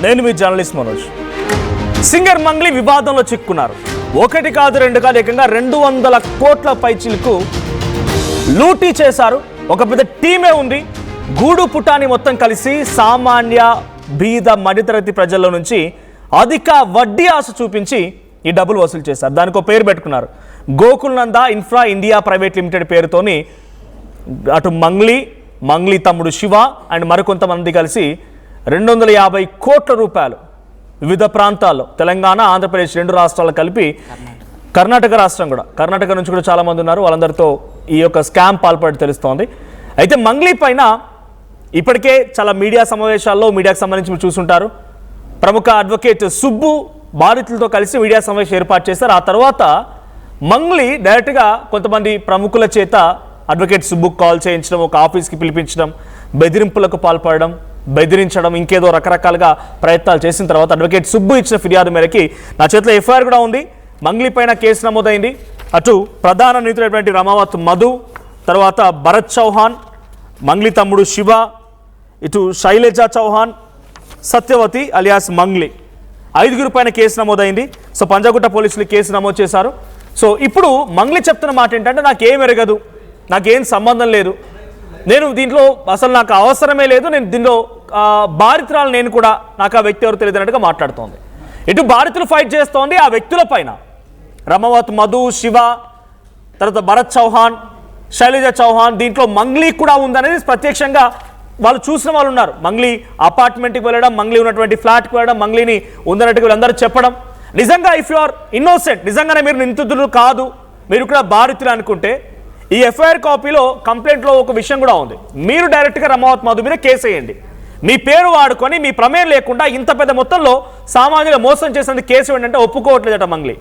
నేను మీ journalist Manoj. Singer Mangli వివాదంలో చిక్కున్నారు. ఒకటి కాదు రెండు కాదు, ఏకంగా 200 కోట్ల పైచిలకు లూటీ చేశారు. ఒక పెద్ద టీమే ఉంది. గూడు పుటాని మొత్తం కలిసి సామాన్య బీద మధ్యతరగతి ప్రజల నుంచి అధిక వడ్డీ ఆశ చూపించి ఈ డబ్బులు వసూలు చేశారు. దానికి ఒక పేరు పెట్టుకున్నారు, గోకుల్ నంద ఇన్ఫ్రా ఇండియా ప్రైవేట్ లిమిటెడ్ పేరుతోని. అటు మంగ్లీ తమ్ముడు శివ అండ్ మరికొంతమంది కలిసి 250 కోట్ల రూపాయలు వివిధ ప్రాంతాల్లో, తెలంగాణ ఆంధ్రప్రదేశ్ 2 రాష్ట్రాలు కలిపి, కర్ణాటక రాష్ట్రం కూడా, కర్ణాటక నుంచి కూడా చాలామంది ఉన్నారు, వాళ్ళందరితో ఈ యొక్క స్కామ్ పాల్పడి తెలుస్తోంది. అయితే మంగ్లీ పైన ఇప్పటికే చాలా మీడియా సమావేశాల్లో, మీడియాకు సంబంధించి మీరు చూసుంటారు, ప్రముఖ అడ్వకేట్ సుబ్బు బాధితులతో కలిసి మీడియా సమావేశం ఏర్పాటు చేశారు. ఆ తర్వాత మంగ్లీ డైరెక్ట్గా కొంతమంది ప్రముఖుల చేత అడ్వకేట్ సుబ్బుకు కాల్ చేయించడం, ఒక ఆఫీస్కి పిలిపించడం, బెదిరింపులకు పాల్పడడం, బెదిరించడం, ఇంకేదో రకరకాలుగా ప్రయత్నాలు చేసిన తర్వాత అడ్వకేట్ సుబ్బు ఇచ్చిన ఫిర్యాదు మేరకి నా చేతిలో ఎఫ్ఐఆర్ కూడా ఉంది. మంగ్లీ పైన కేసు నమోదైంది. అటు ప్రధాన నిందితుడైనటువంటి రమావత్ మధు, తర్వాత భరత్ చౌహాన్, మంగ్లీ తమ్ముడు శివ, ఇటు శైలజ చౌహాన్, సత్యవతి అలియాస్ మంగ్లీ, 5 పైన కేసు నమోదైంది. సో పంజాగుట్ట పోలీసులు కేసు నమోదు చేశారు. సో ఇప్పుడు మంగ్లీ చెప్తున్న మాట ఏంటంటే, నాకేం ఎరగదు, నాకేం సంబంధం లేదు, నేను దీంట్లో అసలు నాకు అవసరమే లేదు, నేను దీనిలో బాధితురాలు నేను కూడా, నాకు ఆ వ్యక్తి ఎవరు తెలియదు అన్నట్టుగా మాట్లాడుతోంది. ఇటు బాధితులు ఫైట్ చేస్తోంది ఆ వ్యక్తుల పైన, రమావత్ మధు, శివ, తర్వాత భరత్ చౌహాన్, శైలజ చౌహాన్, దీంట్లో మంగ్లీ కూడా ఉందనేది ప్రత్యక్షంగా వాళ్ళు చూసిన వాళ్ళు ఉన్నారు. మంగ్లీ అపార్ట్మెంట్కి వెళ్ళడం, మంగ్లీ ఉన్నటువంటి ఫ్లాట్కి వెళ్ళడం, మంగ్లీని ఉందన్నట్టుగా వీళ్ళందరూ చెప్పడం. నిజంగా ఇఫ్ యు ఆర్ ఇన్నోసెంట్, నిజంగానే మీరు నిందితులు కాదు, మీరు కూడా బాధితులు అనుకుంటే, ఈ ఎఫ్ఐఆర్ కాపీలో కంప్లైంట్లో ఒక విషయం కూడా ఉంది, మీరు డైరెక్ట్గా రమావత్ మధు మీద కేసు వేయండి, మీ పేరు వాడుకొని మీ ప్రమేయం లేకుండా ఇంత పెద్ద మొత్తంలో సామాన్యులు మోసం చేసినందుకు కేసు వేయండి అంటే ఒప్పుకోవట్లేదట మంగ్లీ.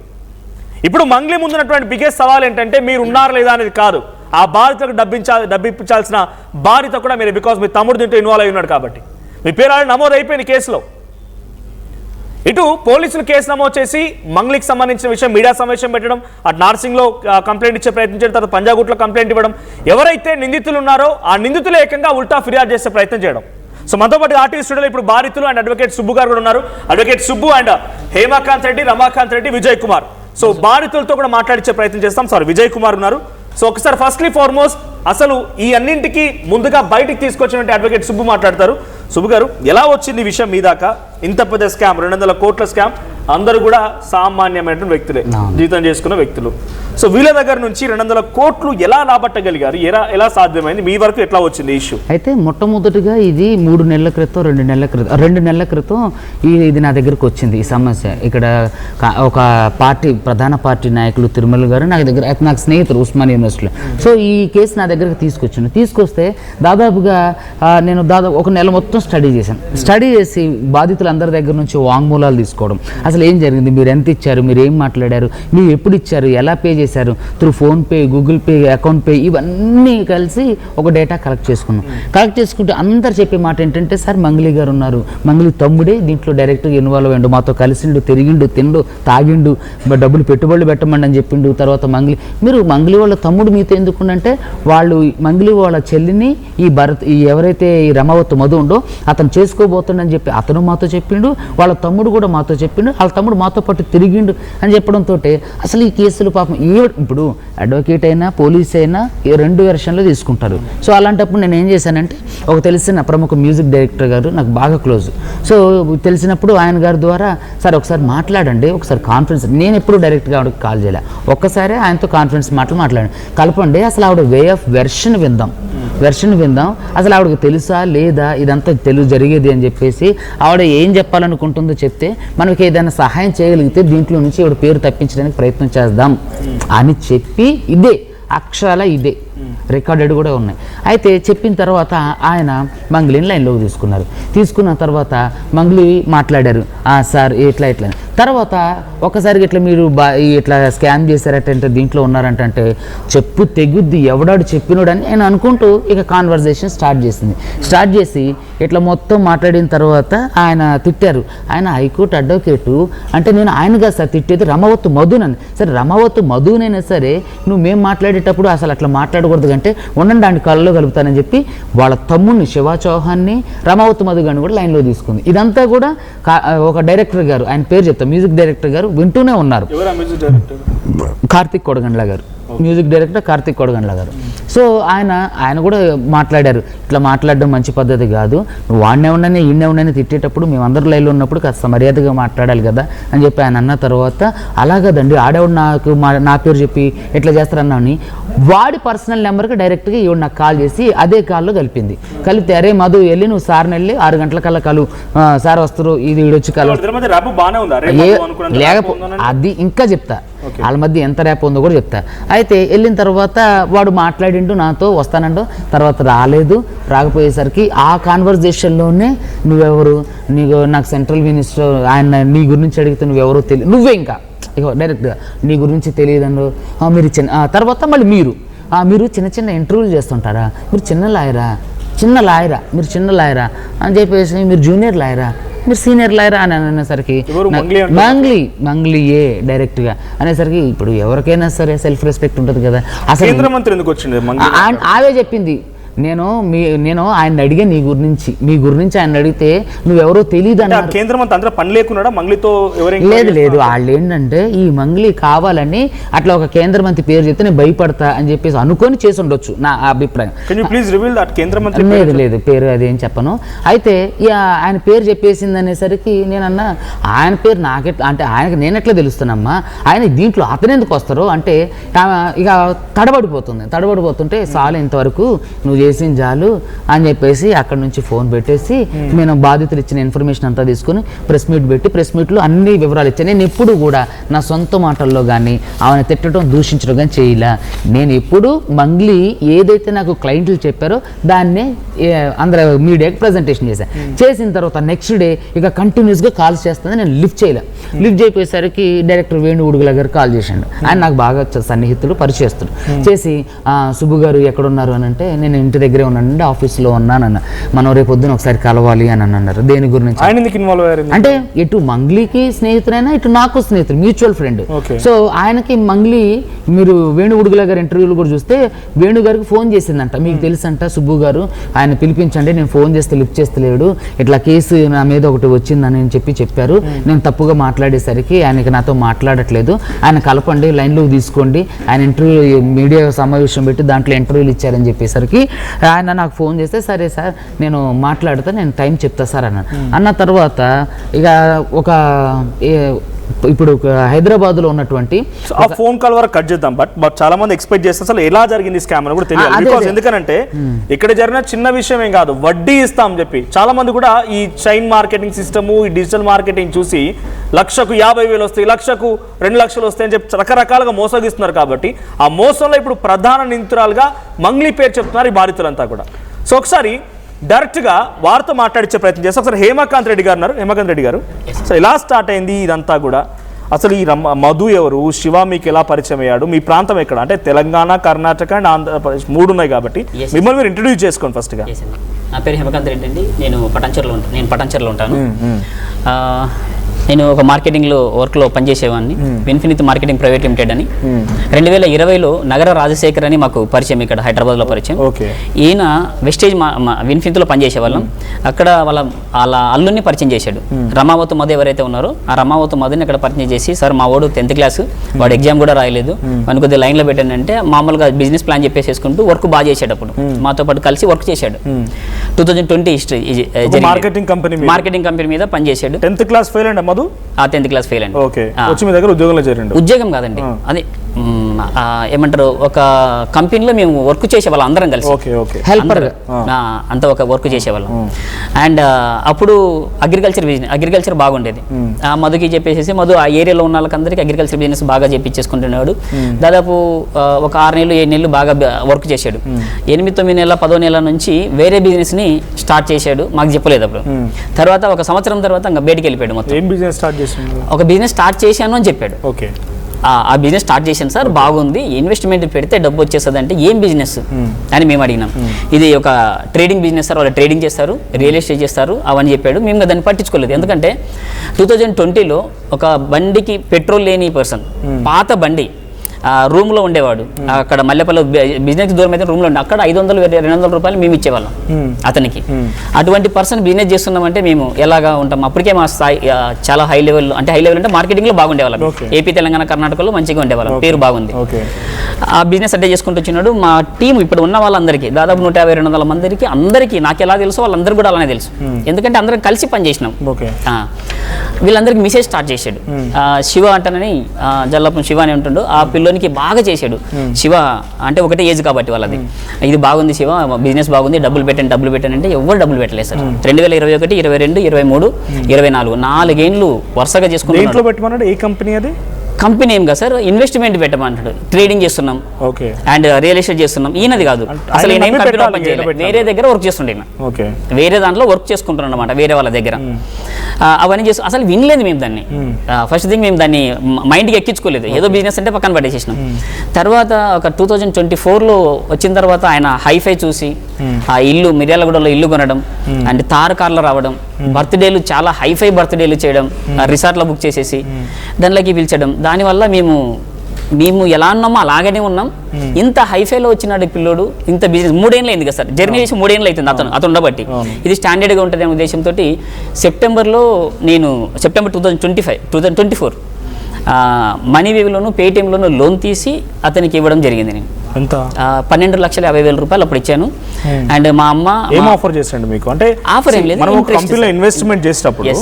ఇప్పుడు మంగ్లీ ముందున్నటువంటి బిగ్గెస్ట్ సవాల్ ఏంటంటే, మీరు ఉన్నారా లేదా అనేది కాదు, ఆ బాధితులకు డబ్బిప్పించాల్సిన బాధ్యత కూడా మీరు, బికాస్ మీ తమ్ముడు దీంట్లో ఇన్వాల్వ్ అయి ఉన్నాడు కాబట్టి మీ పేరు ఆల్రెడీ నమోదు అయిపోయింది కేసులో. ఇటు పోలీసులు కేసు నమోదు చేసి మంగ్లీకి సంబంధించిన విషయం మీడియా సమావేశం పెట్టడం, అటు నార్సింగ్లో కంప్లైంట్ ఇచ్చే ప్రయత్నించడం, తర్వాత పంజాగుట్లో కంప్లైంట్ ఇవ్వడం, ఎవరైతే నిందితులు ఉన్నారో ఆ నిందితులు ఏకంగా ఉల్టా ఫిర్యాదు చేసే ప్రయత్నం చేయడం. సో మనతో పాటు ఆర్టీవీ స్టూడియోలో ఇప్పుడు బాధితులు అండ్ అడ్వకేట్ సుబ్బు గారు కూడా ఉన్నారు. Advocate Subbu and Hemakanth Reddy, Ramakanth Reddy, Vijay Kumar. So బాధితులతో కూడా మాట్లాడించే ప్రయత్నం చేస్తాం. సార్, విజయ్ కుమార్ ఉన్నారు. సో ఒకసారి ఫస్ట్లీ ఫార్మోస్ట్ అసలు ఈ అన్నింటికి ముందుగా బయటికి తీసుకొచ్చినట్టు అడ్వకేట్ సుబ్బు మాట్లాడతారు. సుబ్బు గారు, ఎలా వచ్చింది ఈ విషయం మీ దాకా? ఇంత పెద్ద స్కామ్, 200 కోట్ల స్కామ్, అందరూ కూడా సామాన్యమైన వ్యక్తులే, జీతం చేసుకున్న వ్యక్తులు. సో వీళ్ళ దగ్గర నుంచి 200 కోట్లు ఎలా రాబట్టగలిగారు? ఎలా సాధ్యమైంది? మీ వరకు ఎట్లా వచ్చింది ఇష్యూ? అయితే మొట్టమొదటిగా ఇది 3 నెలల క్రితం 2 నెలల క్రితం ఇది నా దగ్గరకు వచ్చింది ఈ సమస్య. ఇక్కడ ఒక ప్రధాన పార్టీ నాయకులు తిరుమల గారు నాకు స్నేహితులు ఉస్మానియా యూనివర్సిటీలో. సో ఈ కేసు నా దగ్గరకు తీసుకొస్తే దాదాపుగా నేను ఒక నెల మొత్తం స్టడీ చేసి బాధితులందరి దగ్గర నుంచి వాంగ్మూలాలు తీసుకోవడం, అసలు ఏం జరిగింది, మీరు ఎంత ఇచ్చారు, మీరు ఏం మాట్లాడారు, మీరు ఎప్పుడు ఇచ్చారు, ఎలా పే చేశారు, through PhonePe, Google pay, account pay, ఇవన్నీ కలిసి ఒక డేటా కలెక్ట్ చేసుకుంటే అందరు చెప్పే మాట ఏంటంటే, సార్ మంగ్లీ గారు ఉన్నారు, మంగ్లీ తమ్ముడే దీంట్లో డైరెక్ట్గా ఇన్వాల్వ్ అయ్యిండు, మాతో కలిసిండు, తిరిగిండు, తిండు, తాగిండు, డబ్బులు పెట్టుబడులు పెట్టమండి అని చెప్పిండు. తర్వాత మంగ్లీ వాళ్ళ తమ్ముడు మీతో ఎందుకుండంటే, వాళ్ళు మంగ్లీ వాళ్ళ చెల్లిని ఈ ఎవరైతే ఈ రమావత్ మధు ఉండో అతను చేసుకోబోతుండని చెప్పి అతను మాతో చెప్పిండు, వాళ్ళ తమ్ముడు కూడా మాతో చెప్పిండు, వాళ్ళ తమ్ముడు మాతో పాటు తిరిగిండు అని చెప్పడంతో అసలు ఈ కేసులు పాపం ఇప్పుడు అడ్వకేట్ అయినా పోలీస్ అయినా 2 వెర్షన్లో తీసుకుంటారు. సో అలాంటప్పుడు నేను ఏం చేశానంటే, ఒక తెలిసిన ప్రముఖ మ్యూజిక్ డైరెక్టర్ గారు నాకు బాగా క్లోజ్. సో తెలిసినప్పుడు ఆయన గారి ద్వారా, సార్ ఒకసారి మాట్లాడండి, ఒకసారి కాన్ఫరెన్స్, నేను ఎప్పుడు డైరెక్ట్గా ఆవిడకి కాల్ చేయలే, ఒక్కసారి ఆయనతో కాన్ఫరెన్స్ మాట్లాడండి, కలపండి, అసలు ఆవిడ వే ఆఫ్ వెర్షన్ విందాం, అసలు ఆవిడకి తెలుసా లేదా ఇదంతా జరిగేది అని చెప్పేసి, ఆవిడ ఏం చెప్పాలనుకుంటుందో చెప్తే మనకి ఏదైనా సహాయం చేయగలిగితే దీంట్లో నుంచి ఆవిడ పేరు తప్పించడానికి ప్రయత్నం చేద్దాం అని చెప్పి, ఇదే రికార్డెడ్ కూడా ఉన్నాయి. అయితే చెప్పిన తర్వాత ఆయన మంగ్లీని లైన్లోకి తీసుకున్న తర్వాత మంగ్లీ మాట్లాడారు, సార్ ఇట్లా తర్వాత ఒకసారి ఇట్లా మీరు ఇట్లా స్కామ్ చేశారటంటే, దీంట్లో ఉన్నారంటే చెప్పు తెగుద్ది ఎవడాడు చెప్పినోడని నేను అనుకుంటూ ఇక కాన్వర్జేషన్ స్టార్ట్ చేసి ఇట్లా మొత్తం మాట్లాడిన తర్వాత ఆయన తిట్టారు. ఆయన హైకోర్టు అడ్వకేటు అంటే నేను ఆయనగా సార్ తిట్టేది రమావత్ మధునని. సరే రమావత్ మధునైనా సరే నువ్వు మేము మాట్లాడేటప్పుడు అసలు అట్లా మాట్లాడకూడదు అంటే ఉండండి ఆయన కళ్ళలో కలుపుతానని చెప్పి వాళ్ళ తమ్ముడిని శివ చౌహాన్ని రమావత్ మధు గారిని కూడా లైన్లో తీసుకుంది. ఇదంతా కూడా ఒక డైరెక్టర్ గారు, ఆయన పేరు చెప్తా, మ్యూజిక్ డైరెక్టర్ గారు వింటూనే ఉన్నారు. కార్తిక్ కొడగండ్ల గారు, మ్యూజిక్ డైరెక్టర్ కార్తిక్ కొడగండ్ల గారు. సో ఆయన కూడా మాట్లాడారు, ఇట్లా మాట్లాడడం మంచి పద్ధతి కాదు, నువ్వు వాడినే ఉండని ఈయనే ఉండని తిట్టేటప్పుడు మేమందరూ లైన్లో ఉన్నప్పుడు కాస్త మర్యాదగా మాట్లాడాలి కదా అని చెప్పి ఆయన అన్న తర్వాత అలాగదండి ఆడేవాడు నా పేరు చెప్పి ఎట్లా చేస్తారన్నాని వాడి పర్సనల్ నెంబర్కి డైరెక్ట్గా ఈవిడ నాకు కాల్ చేసి అదే కాల్లో కలిపింది. కలిపితే అరే మధు వెళ్ళి నువ్వు సార్ని వెళ్ళి 6 గంటలకల్లా కలు, సార్ వస్తారు, ఇది ఈడొచ్చి కలు లేకపోతే అది ఇంకా చెప్తా, వాళ్ళ మధ్య ఎంత ర్యాప్ ఉందో కూడా చెప్తా. అయితే వెళ్ళిన తర్వాత వాడు మాట్లాడిండు నాతో, వస్తానంటూ తర్వాత రాకపోయేసరికి ఆ కాన్వర్జేషన్లోనే నువ్వెవరు, నాకు సెంట్రల్ మినిస్టర్ ఆయన నీ గురించి అడిగితే నువ్వెవరో తెలియదు, నువ్వే ఇంకా ఇక డైరెక్ట్గా నీ గురించి తెలియదండు. మీరు తర్వాత మళ్ళీ మీరు చిన్న చిన్న ఇంటర్వ్యూలు చేస్తుంటారా, మీరు చిన్న లాయరా మీరు చిన్న లాయరా అని చెప్పేసి మీరు జూనియర్ లాయరా మీరు సీనియర్ లాయరా అని అనేసరికి మంగ్లీయే డైరెక్ట్గా అనేసరికి ఇప్పుడు ఎవరికైనా సరే సెల్ఫ్ రెస్పెక్ట్ ఉంటుంది కదా. అసలు కేంద్ర మంత్రి ఎందుకు వచ్చింది ఆవే చెప్పింది. నేను ఆయన అడిగే మీ గురించి ఆయన అడిగితే నువ్వెవరో తెలియదు అన్నారు. కేంద్ర మంత్రి అందరూ పని లేకున్నాడా మంగ్లీతో? లేదు వాళ్ళు ఏంటంటే ఈ మంగ్లీ కావాలని అట్లా ఒక కేంద్ర మంత్రి పేరు చెప్తే నేను భయపడతా అని చెప్పేసి అనుకొని చేసి ఉండొచ్చు నా అభిప్రాయం. లేదు పేరు అదేం చెప్పను. అయితే ఆయన పేరు చెప్పేసింది అనేసరికి నేనన్నా ఆయన పేరు నాకెట్లా అంటే ఆయనకి నేను ఎట్లా తెలుస్తానమ్మా, ఆయన దీంట్లో అతను ఎందుకు వస్తారు అంటే ఇక తడబడిపోతుంటే చాలు ఇంతవరకు నువ్వు చేసిన చాలు అని చెప్పేసి అక్కడ నుంచి ఫోన్ పెట్టేసి నేను బాధితులు ఇచ్చిన ఇన్ఫర్మేషన్ అంతా తీసుకుని ప్రెస్ మీట్లో అన్ని వివరాలు ఇచ్చాను. నేను ఎప్పుడు కూడా నా సొంత మాటల్లో కానీ ఆమెను తిట్టడం దూషించడం కానీ చేయలే. నేను ఎప్పుడు మంగ్లీ ఏదైతే నాకు క్లయింట్లు చెప్పారో దాన్నే అందరూ మీడియాకి ప్రజెంటేషన్ చేసిన తర్వాత నెక్స్ట్ డే ఇక కంటిన్యూస్గా కాల్స్ చేస్తుంది. నేను లిఫ్ట్ చేయపోయేసరికి డైరెక్టర్ వేణు ఉడుగుల గారు కాల్ చేశాడు. ఆయన నాకు బాగా సన్నిహితుడు పరిచయస్తుడు. చేసి సుబ్బు గారు ఎక్కడున్నారు అని అంటే నేను ఇంటి దగ్గరే ఉన్నానండి, ఆఫీస్లో ఉన్నానన్న, మనం రేపు పొద్దున ఒకసారి కలవాలి అని అన్నారు. దేని గురించి అంటే ఇటు మంగ్లీకి స్నేహితుడైనా ఇటు నాకు స్నేహితుడు, మ్యూచువల్ ఫ్రెండ్. సో ఆయనకి మంగ్లీ మీరు వేణు ఉడుగుల గారి ఇంటర్వ్యూలు కూడా చూస్తే వేణు గారికి ఫోన్ చేసిందంట, మీకు తెలుసంట సుబ్బు గారు ఆయన పిలిపించండి, నేను ఫోన్ చేస్తే లిఫ్ట్ చేస్తలేడు, ఇట్లా కేసు నా మీద ఒకటి వచ్చిందని చెప్పారు, నేను తప్పుగా మాట్లాడేసరికి ఆయనకి నాతో మాట్లాడట్లేదు, ఆయన కలపండి లైన్లోకి తీసుకోండి, ఆయన ఇంటర్వ్యూ మీడియా సమావేశం పెట్టి దాంట్లో ఇంటర్వ్యూలు ఇచ్చారని చెప్పేసరికి ఆయన నాకు ఫోన్ చేస్తే సరే సార్ నేను మాట్లాడతా, నేను టైం చెప్తా సార్ అన్న తర్వాత ఇక ఇప్పుడు హైదరాబాద్లో ఉన్నటువంటి ఫోన్ కాల్ వరకు కట్ చేద్దాం. బట్ చాలా మంది ఎక్స్పెక్ట్ చేస్తారు అసలు ఎలా జరిగింది స్కామ్ అని కూడా తెలియదు. ఎందుకంటే ఇక్కడ జరిగిన చిన్న విషయం ఏం కాదు, వడ్డీ ఇస్తాం చెప్పి చాలా మంది కూడా ఈ చైన్ మార్కెటింగ్ సిస్టమ్, ఈ డిజిటల్ మార్కెటింగ్ చూసి 1,50,000 వస్తాయి, 1,00,000 2 లక్షలు వస్తాయి అని చెప్పి రకరకాలుగా మోసగిస్తున్నారు. కాబట్టి ఆ మోసంలో ఇప్పుడు ప్రధాన నిందితురాలుగా మంగ్లీ పేరు చెప్తున్నారు ఈ బాధితులంతా కూడా. సో ఒకసారి డైరెక్ట్గా వారితో మాట్లాడించే ప్రయత్నం చేస్తాం. ఒకసారి హేమకాంత్ రెడ్డి గారు సో ఎలా స్టార్ట్ అయింది ఇదంతా కూడా, అసలు ఈ మధు ఎవరు, శివ మీకు ఎలా పరిచయం అయ్యాడు, మీ ప్రాంతం ఎక్కడ అంటే తెలంగాణ, కర్ణాటక అండ్ ఆంధ్రప్రదేశ్ 3 ఉన్నాయి కాబట్టి మిమ్మల్ని మీరు ఇంట్రడ్యూస్ చేసుకోండి ఫస్ట్గా. నా పేరు హేమకాంత్ రెడ్డి అండి, నేను పటాన్చెరులో ఉంటాను. నేను ఒక మార్కెటింగ్లో వర్క్లో పనిచేసేవాడిని, ఇన్ఫినిట్ మార్కెటింగ్ ప్రైవేట్ లిమిటెడ్ అని. 2020లో నగర రాజశేఖర్ అని మాకు పరిచయం, ఇక్కడ హైదరాబాద్లో పరిచయం. ఈయన వెస్టేజ్ ఇన్ఫినిట్లో పనిచేసేవాళ్ళం. అక్కడ వాళ్ళ అల్లుని పరిచయం చేశాడు, రమావత్ మధు ఎవరైతే ఉన్నారో ఆ రమావత్ మధుని అక్కడ పరిచయం చేసి, సార్ మా వాడు 10th క్లాస్, వాడు ఎగ్జామ్ కూడా రాయలేదు, వాడిని కొద్దిగా లైన్లో పెట్టానంటే మామూలుగా బిజినెస్ ప్లాన్ చెప్పేసేసుకుంటూ వర్క్ బాగా చేసేటప్పుడు మాతో పాటు కలిసి వర్క్ చేశాడు. 2020 హిస్టరీ మార్కెటింగ్ కంపెనీ మీద పనిచేశాడు. 10th క్లాస్ ఫెయిల్ అండి మధు? 10th క్లాస్ ఫెయిల్ అండి. వచ్చి మీ దగ్గర ఉద్యోగంలో చేరండి? ఉద్యోగం కాదండి, అదే ఏమంటారు ఒక కంపెనీలో మేము వర్క్ చేసేవాళ్ళం అందరం కలిసి, అంతా ఒక వర్క్ చేసేవాళ్ళం. అండ్ అప్పుడు అగ్రికల్చర్ బాగుండేది. మధుకి చెప్పేసి మధు ఆ ఏరియాలో ఉన్న వాళ్ళకందరికీ అగ్రికల్చర్ బిజినెస్ బాగా చేపించేసుకుంటున్నాడు. దాదాపు ఒక 6 నెలలు 7 నెలలు బాగా వర్క్ చేశాడు. 8, 9 నెలల 10వ నెల నుంచి వేరే బిజినెస్ ని స్టార్ట్ చేశాడు, మాకు చెప్పలేదు అప్పుడు. తర్వాత ఒక సంవత్సరం తర్వాత ఇంకా బయటికి వెళ్ళిపోయాడు. మొత్తం ఏం బిజినెస్ స్టార్ట్ చేశాడు? ఒక బిజినెస్ స్టార్ట్ చేశాను అని చెప్పాడు. ఆ బిజినెస్ స్టార్ట్ చేశాను సార్, బాగుంది, ఇన్వెస్ట్మెంట్ పెడితే డబ్బు వచ్చేస్తుంది అంటే ఏం బిజినెస్ అని మేము అడిగినాం. ఇది ఒక ట్రేడింగ్ బిజినెస్ సార్, వాళ్ళు ట్రేడింగ్ చేస్తారు, రియల్ ఎస్టేట్ చేస్తారు అవని చెప్పాడు. మేము దాన్ని పట్టించుకోలేదు, ఎందుకంటే 2020లో ఒక బండికి పెట్రోల్ లేని పర్సన్, పాత బండి రూమ్లో ఉండేవాడు, అక్కడ మల్లెపల్లి బిజినెస్ దూరం అయితే రూమ్లో ఉండే, అక్కడ 500-200 రూపాయలు మేము ఇచ్చేవాళ్ళం అతనికి. అటువంటి పర్సన్ బిజినెస్ చేస్తున్నామంటే మేము ఎలాగా ఉంటాం? అప్పటికే మా స్థాయి చాలా హై లెవెల్, అంటే హై లెవెల్ అంటే మార్కెటింగ్లో బాగుండేవాళ్ళం. ఏపీ, తెలంగాణ, కర్ణాటకలో మంచిగా ఉండేవాళ్ళం, పేరు బాగుంది. ఆ బిజినెస్ అడ్డే చేసుకుంటూ వచ్చినాడు. మా టీం ఇప్పుడు ఉన్న వాళ్ళందరికీ దాదాపు 150-200 మందికి అందరికీ నాకు ఎలా తెలుసో వాళ్ళందరికీ కూడా అలానే తెలుసు, ఎందుకంటే అందరం కలిసి పనిచేసినాం. వీళ్ళందరికీ మెసేజ్ స్టార్ట్ చేశాడు. శివ అంటానని, జల్లపం శివ అని ఉంటుండు, ఆ పిల్లోనికి బాగా చేశాడు. శివ అంటే ఒకటే ఏజ్ కాబట్టి వాళ్ళది, ఇది బాగుంది శివ, బిజినెస్ బాగుంది, డబ్బులు పెట్టండి అంటే ఎవరు డబ్బులు పెట్టలేదు సార్. 2021, 22, 23, 24 4 ఏళ్ళు వరుసగా చేసుకుంటున్నాడు. ఏ కంపెనీ అది? కంపెనీ ఏం కాదు సార్, ఇన్వెస్ట్మెంట్ పెట్టమంటాడు. ట్రేడింగ్ చేస్తున్నాం అండ్ రియల్ ఎస్టేట్ చేస్తున్నాం. ఈయనది కాదు, అసలు ఈయన ఏం కంపెనీలో పనిచేయలేదు, వేరే దగ్గర వర్క్ చేస్తుండే, వేరే దాంట్లో వర్క్ చేసుకుంటున్నాం అనమాట, వేరే వాళ్ళ దగ్గర. అవన్నీ చేస్తూ అసలు వినలేదు మేము దాన్ని. ఫస్ట్ థింగ్ మేము దాన్ని మైండ్కి ఎక్కించుకోలేదు, ఏదో బిజినెస్ అంటే పక్కన పట్టేసేసినాం. తర్వాత ఒక 2024లో వచ్చిన తర్వాత ఆయన హైఫై చూసి ఆ ఇల్లు మిర్యాలగూడలో ఇల్లు కొనడం అండ్ తార్ కార్లో రావడం, బర్త్డేలు చాలా హైఫై బర్త్డేలు చేయడం, రిసార్ట్లో బుక్ చేసేసి దానిలోకి పిలిచడం. దానివల్ల మేము ఎలా ఉన్నామో అలాగనే ఉన్నాం. ఇంత హైఫైలో వచ్చినాడు పిల్లోడు, ఇంత బిజినెస్ 3 ఏళ్ళు అయింది కదా సార్, జర్నీ చేసి 3 ఏళ్ళు అవుతుంది అతను ఉండబట్టి. ఇది స్టాండర్డ్గా ఉంటుంది అనే ఉద్దేశంతో సెప్టెంబర్ 2024 మనీవేవ్లోను పేటిఎంలోను లోన్ తీసి అతనికి ఇవ్వడం జరిగింది. నేను 12,50,000 రూపాయలు అప్పుడు ఇచ్చాను. అండ్ మా అమ్మ ఏం ఆఫర్ చేసండి మీకు? అంటే ఆఫర్ ఏం లేదు, మనం ఒక కంపెనీలో ఇన్వెస్ట్మెంట్ చేసేటప్పుడు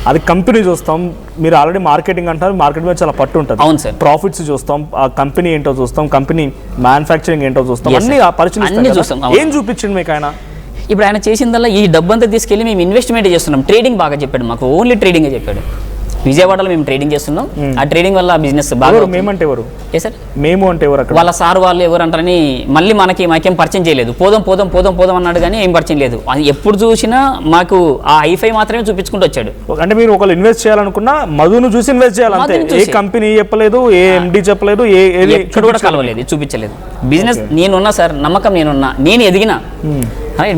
అది కంపెనీ చూస్తాం, మీరు ఆల్రెడీ మార్కెటింగ్ అంటారు, మార్కెట్ మీద చాలా పట్టు ఉంటుంది. అవును సార్. ప్రాఫిట్స్ చూస్తాం, ఆ కంపెనీ ఏంటో చూస్తాం, కంపెనీ మ్యానుఫ్యాక్చరింగ్ ఏంటో చూస్తాం, అన్ని పరిశీలిస్తాం. ఏం చూపించండి మీకు ఆయన? ఇప్పుడు ఆయన చేసిందల్లా ఈ డబ్బంతా తీసుకెళ్ళి మేము ఇన్వెస్ట్మెంట్ చేస్తున్నాం. ట్రేడింగ్ బాగా చెప్పాడు మాకు, ఓన్లీ ట్రేడింగ్ చెప్పాడు. విజయవాడలో మేము ట్రేడింగ్ చేస్తున్నాం, ఆ ట్రేడింగ్ వల్ల బిజినెస్ బాగా. మేమంటే ఎవరు? సార్ మేము అంటే ఎవరు? వాళ్ళ సార్ వాళ్ళు ఎవరు అంటారని మళ్ళీ మాకేం పరిచయం చేయలేదు. పోదాం అన్నాడు కానీ ఏం పరిచయం లేదు. అది ఎప్పుడు చూసినా మాకు ఆ హైఫై మాత్రమే చూపించుకుంటూ వచ్చాడు. అంటే మీరు ఒకళ్ళు ఇన్వెస్ట్ చేయాలనుకున్నా మధును చూసి ఇన్వెస్ట్ చేయాలంటే, ఏ కంపెనీ చెప్పలేదు, ఏ ఎండి చెప్పలేదు, ఎక్కడ కూడా కలవలేదు, చూపించలేదు. బిజినెస్ నేనున్నా సార్, నమ్మకం నేనున్నా, నేను ఎదిగినా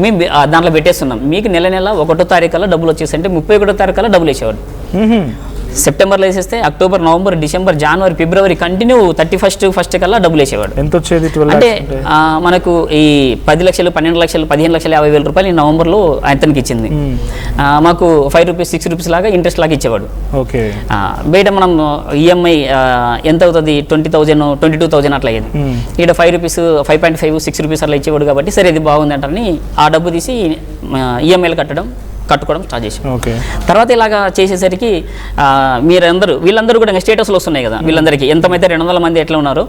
మేము దాంట్లో పెట్టేస్తున్నాం. మీకు నెల 1వ తారీఖులో డబ్బులు వచ్చేసంటే 31వ తారీఖులో డబ్బులు వేసేవాడు. సెప్టెంబర్లో వేసేస్తే అక్టోబర్, నవంబర్, డిసెంబర్, జనవరి, ఫిబ్రవరి కంటిన్యూ 31st కల్లా డబ్బులు వేసేవాడు. ఎంత వచ్చేది? అంటే మనకు ఈ 10 లక్షలు, 12 లక్షలు, 15,50,000 రూపాయలు ఈ నవంబర్లో అతనికి ఇచ్చింది. మాకు 5 రూపీస్, 6 రూపీస్ లాగా ఇంట్రెస్ట్ లాగా ఇచ్చేవాడు. బయట మనం ఈఎంఐ ఎంత అవుతుంది? 20,000, 22,000 అట్లా అయ్యేది. ఇక్కడ 5 రూపీస్, 5.5, 6 రూపీస్ అట్లా ఇచ్చేవాడు. కాబట్టి సరే ఇది బాగుంది అంటారని ఆ డబ్బు తీసి ఈఎంఐలు కట్టుకోవడం స్టార్ట్ చేసాం. తర్వాత ఇలాగా చేసేసరికి వీళ్ళందరూ కూడా స్టేటస్లో వస్తున్నాయి కదా, వీళ్ళందరికీ ఎంతమైతే 200 మంది ఎట్లా ఉన్నారు,